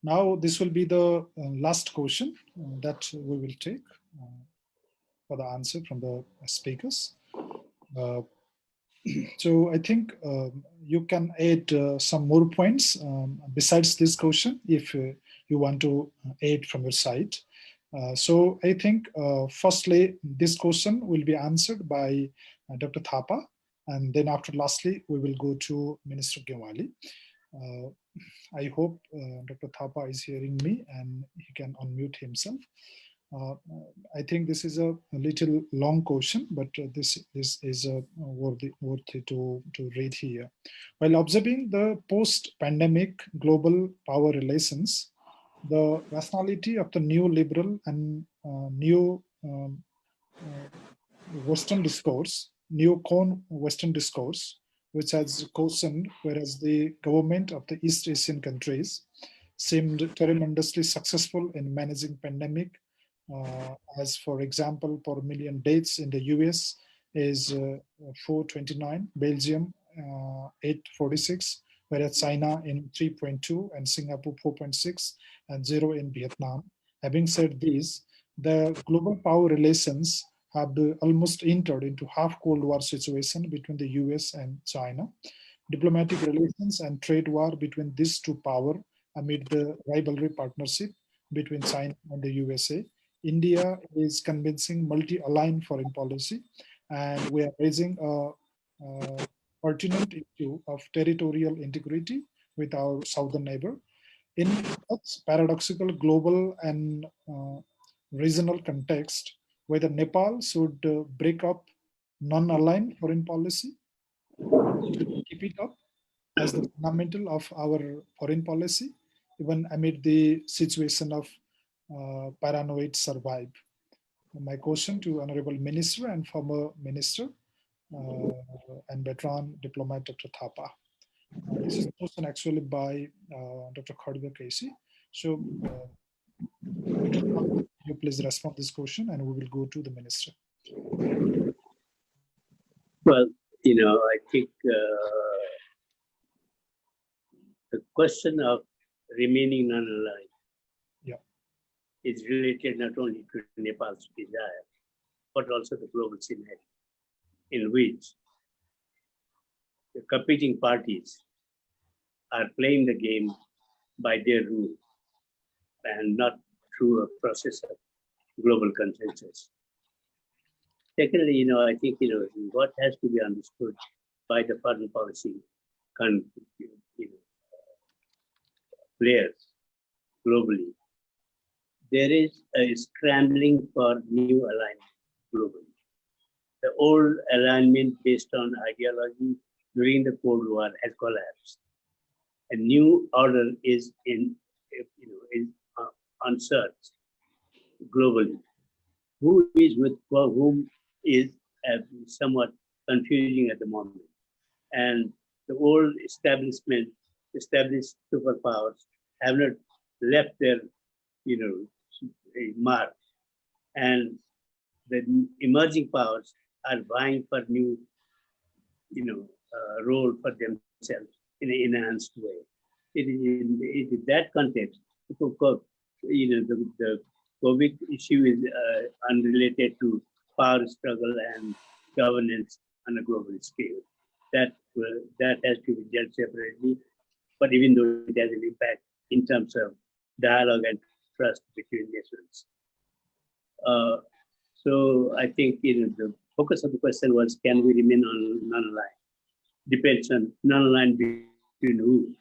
Now, this will be the last question that we will take for the answer from the speakers. So I think you can add some more points besides this question if you want to add from your side. So I think firstly, this question will be answered by Dr. Thapa, and then after lastly, we will go to Minister Gyamali. I hope Dr. Thapa is hearing me and he can unmute himself. I think this is a little long question, but this is worthy to read here. While observing the post-pandemic global power relations, the rationality of the new liberal and new Western discourse, neo-con Western discourse, which has questioned, whereas the government of the East Asian countries seemed tremendously successful in managing pandemic, as for example, per million deaths in the US is 429, Belgium 846, whereas China in 3.2 and Singapore 4.6 and 0 in Vietnam. Having said this, the global power relations have almost entered into half Cold War situation between the US and China. Diplomatic relations and trade war between these two powers amid the rivalry partnership between China and the USA. India is convincing multi-aligned foreign policy, and we are raising a pertinent issue of territorial integrity with our southern neighbor. In such paradoxical global and regional context, whether Nepal should break up non-aligned foreign policy, keep it up, as the fundamental of our foreign policy, even amid the situation of paranoid survive. My question to Honorable Minister and former Minister and veteran diplomat Dr. Thapa. This is a question actually by Dr. Kotparva Casey. So, you please respond to this question, and we will go to the minister. Well, I think the question of remaining non-aligned is related not only to Nepal's desire, but also the global scenario in which the competing parties are playing the game by their rule and not through a process of global consensus. Secondly, I think, what has to be understood by the foreign policy players globally, there is a scrambling for new alignment globally. The old alignment based on ideology during the Cold War has collapsed. A new order is on search globally. Who is with whom is somewhat confusing at the moment. And the old established superpowers have not left their mark. And the emerging powers are vying for new role for themselves in an enhanced way. It is in that context, the COVID issue is unrelated to power struggle and governance on a global scale. That has to be dealt separately. But even though it has an impact in terms of dialogue and trust between nations. So I think the focus of the question was, can we remain non-aligned? Depends on non-aligned between who?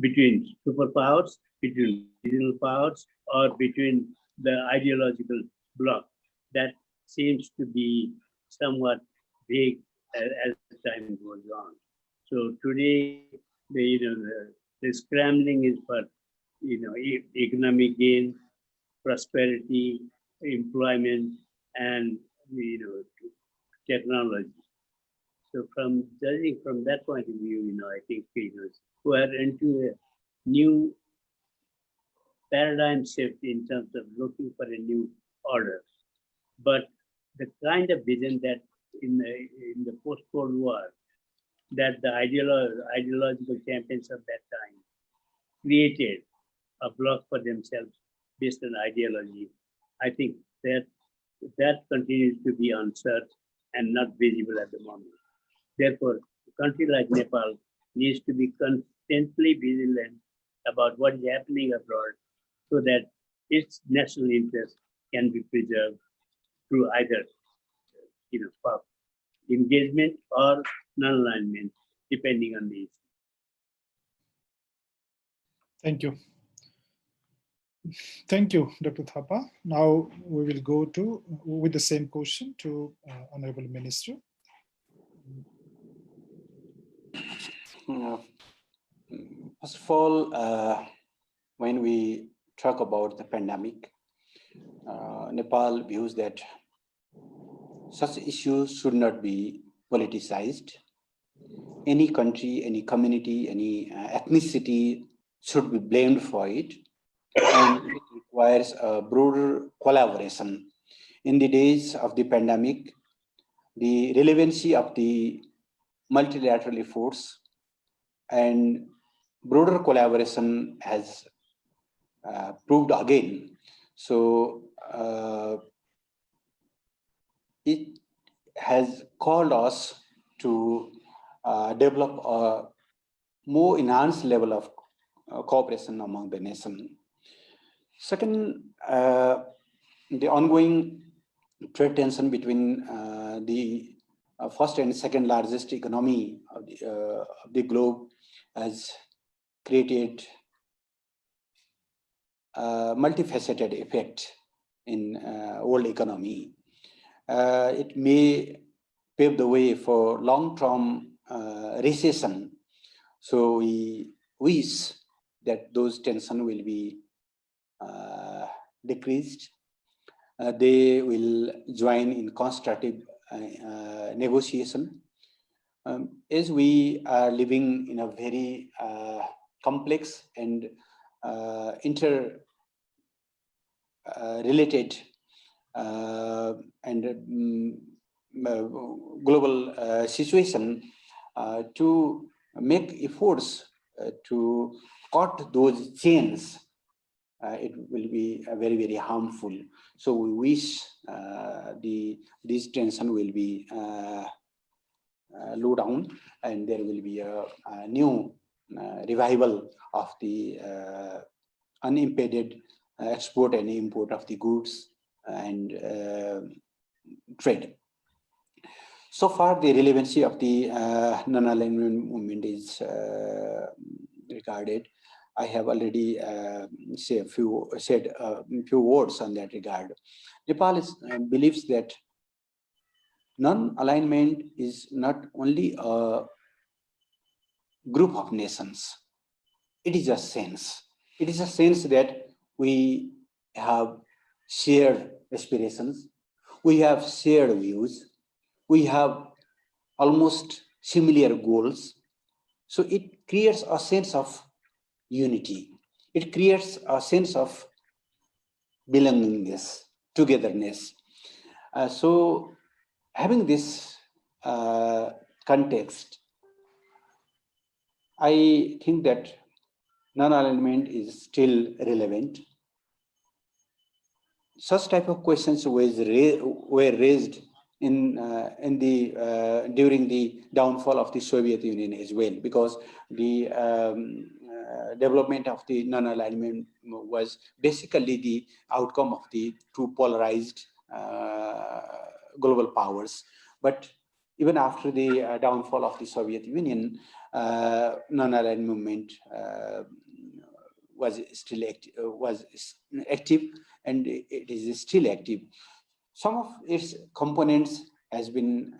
Between superpowers, between regional powers, or between the ideological bloc. That seems to be somewhat vague as time goes on. So today, the scrambling is for economic gain, prosperity, employment, and technology. So judging from that point of view, I think we are into a new paradigm shift in terms of looking for a new order. But the kind of vision that in the post-Cold War, that the ideological champions of that time created a bloc for themselves based on ideology, I think that continues to be on search and not visible at the moment. Therefore, a country like Nepal needs to be constantly vigilant about what is happening abroad, so that its national interest can be preserved through either engagement or non-alignment, depending on the issue. Thank you. Thank you, Dr. Thapa. Now we will go with the same question to Honorable Minister. First of all, when we talk about the pandemic, Nepal views that such issues should not be politicized. Any country, any community, any ethnicity should be blamed for it, and it requires a broader collaboration. In the days of the pandemic, the relevancy of the multilateral efforts and broader collaboration has proved again. So it has called us to develop a more enhanced level of cooperation among the nation. Second, the ongoing trade tension between the first and second largest economy of the globe has created a multifaceted effect in world economy. It may pave the way for long-term recession. So we wish that those tensions will be decreased. They will join in constructive negotiation. As we are living in a very complex and interrelated and global situation, to make efforts to cut those chains, it will be very, very harmful. So we wish this tension will be low down, and there will be a new revival of the unimpeded export and import of the goods and trade. So far, the relevancy of the non-alignment movement is regarded. I have already said a few words on that regard. Nepal believes that non-alignment is not only a group of nations. It is a sense. It is a sense that we have shared aspirations, we have shared views, we have almost similar goals. So it creates a sense of unity. It creates a sense of belongingness, togetherness. So having this context, I think that non-alignment is still relevant. Such type of questions were raised during the downfall of the Soviet Union as well, because the development of the non-alignment was basically the outcome of the two polarized global powers. But even after the downfall of the Soviet Union, non-aligned movement was still active, and it is still active. Some of its components has been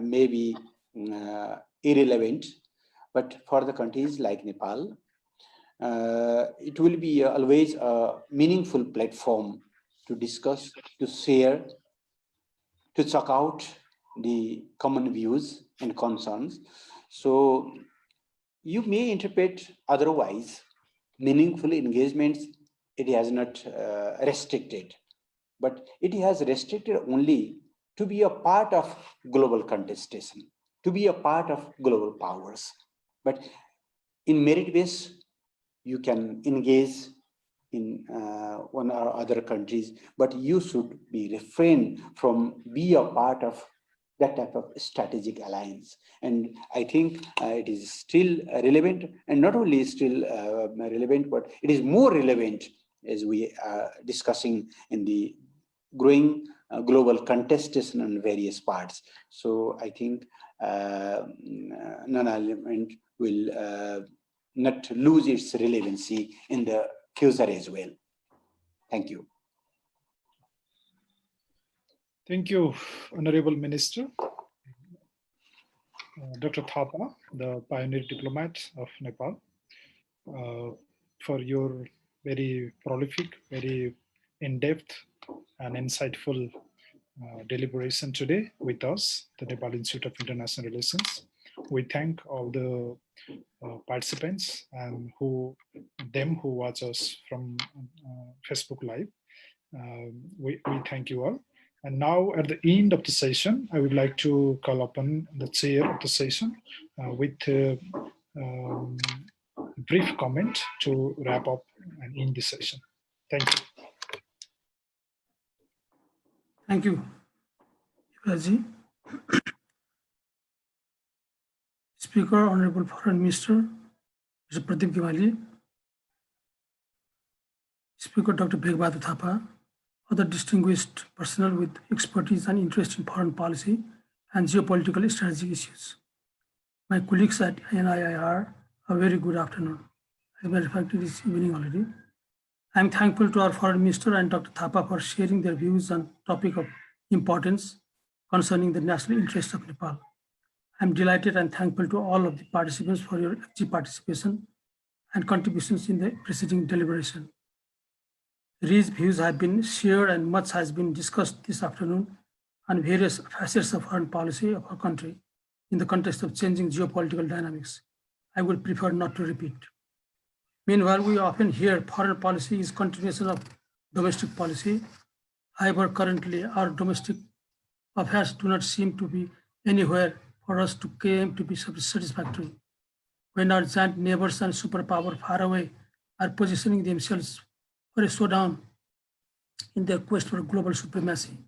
maybe irrelevant, but for the countries like Nepal, it will be always a meaningful platform to discuss, to share, to check out the common views and concerns. So you may interpret otherwise. Meaningful engagements, it has not restricted, but it has restricted only to be a part of global contestation, to be a part of global powers. But in merit base, you can engage in one or other countries, but you should be refrained from be a part of that type of strategic alliance. And I think it is still relevant, and not only still relevant, but it is more relevant as we are discussing in the growing global contestation on various parts. So I think non-alignment will not lose its relevancy in the future as well. Thank you. Thank you, Honorable Minister. Dr. Thapa, the pioneer diplomat of Nepal, for your very prolific, very in-depth and insightful deliberation today with us, the Nepal Institute of International Relations. We thank all the participants and who watch us from Facebook Live. We thank you all. And now at the end of the session, I would like to call upon the chair of the session with a brief comment to wrap up and end the session. Thank you. Thank you, Yuvrajji. Speaker, Honorable Foreign Minister, Mr. Prithvi Narayan Shah, Speaker Dr. Geo Bahadur Thapa, other distinguished personnel with expertise and interest in foreign policy and geopolitical strategic issues. My colleagues at NIIR, a very good afternoon. As a matter of fact, it is evening already. I'm thankful to our Foreign Minister and Dr. Thapa for sharing their views on topic of importance concerning the national interest of Nepal. I'm delighted and thankful to all of the participants for your active participation and contributions in the preceding deliberation. Rich views have been shared and much has been discussed this afternoon on various facets of foreign policy of our country in the context of changing geopolitical dynamics. I would prefer not to repeat. Meanwhile, we often hear foreign policy is continuation of domestic policy. However, currently our domestic affairs do not seem to be anywhere for us to claim to be satisfactory. When our giant neighbors and superpower far away are positioning themselves for a showdown in their quest for global supremacy,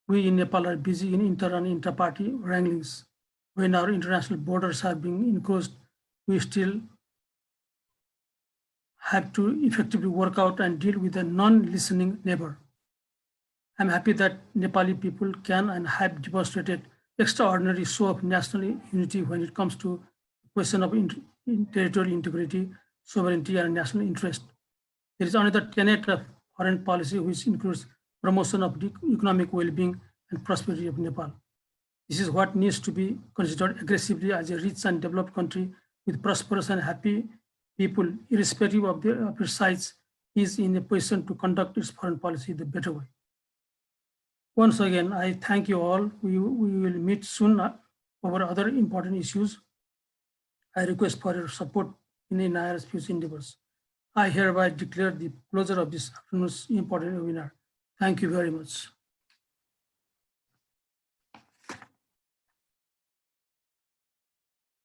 we in Nepal are busy in inter and inter-party wranglings. When our international borders are being encroached, we still have to effectively work out and deal with a non-listening neighbor. I'm happy that Nepali people can and have demonstrated extraordinary show of national unity when it comes to the question of territorial integrity, sovereignty, and national interest. There is another tenet of foreign policy which includes promotion of the economic well-being and prosperity of Nepal. This is what needs to be considered aggressively as a rich and developed country with prosperous and happy people, irrespective of their size, is in a position to conduct its foreign policy the better way. Once again, I thank you all. We will meet soon over other important issues. I request for your support in NIIR's future endeavors. I hereby declare the closure of this afternoon's important webinar. Thank you very much.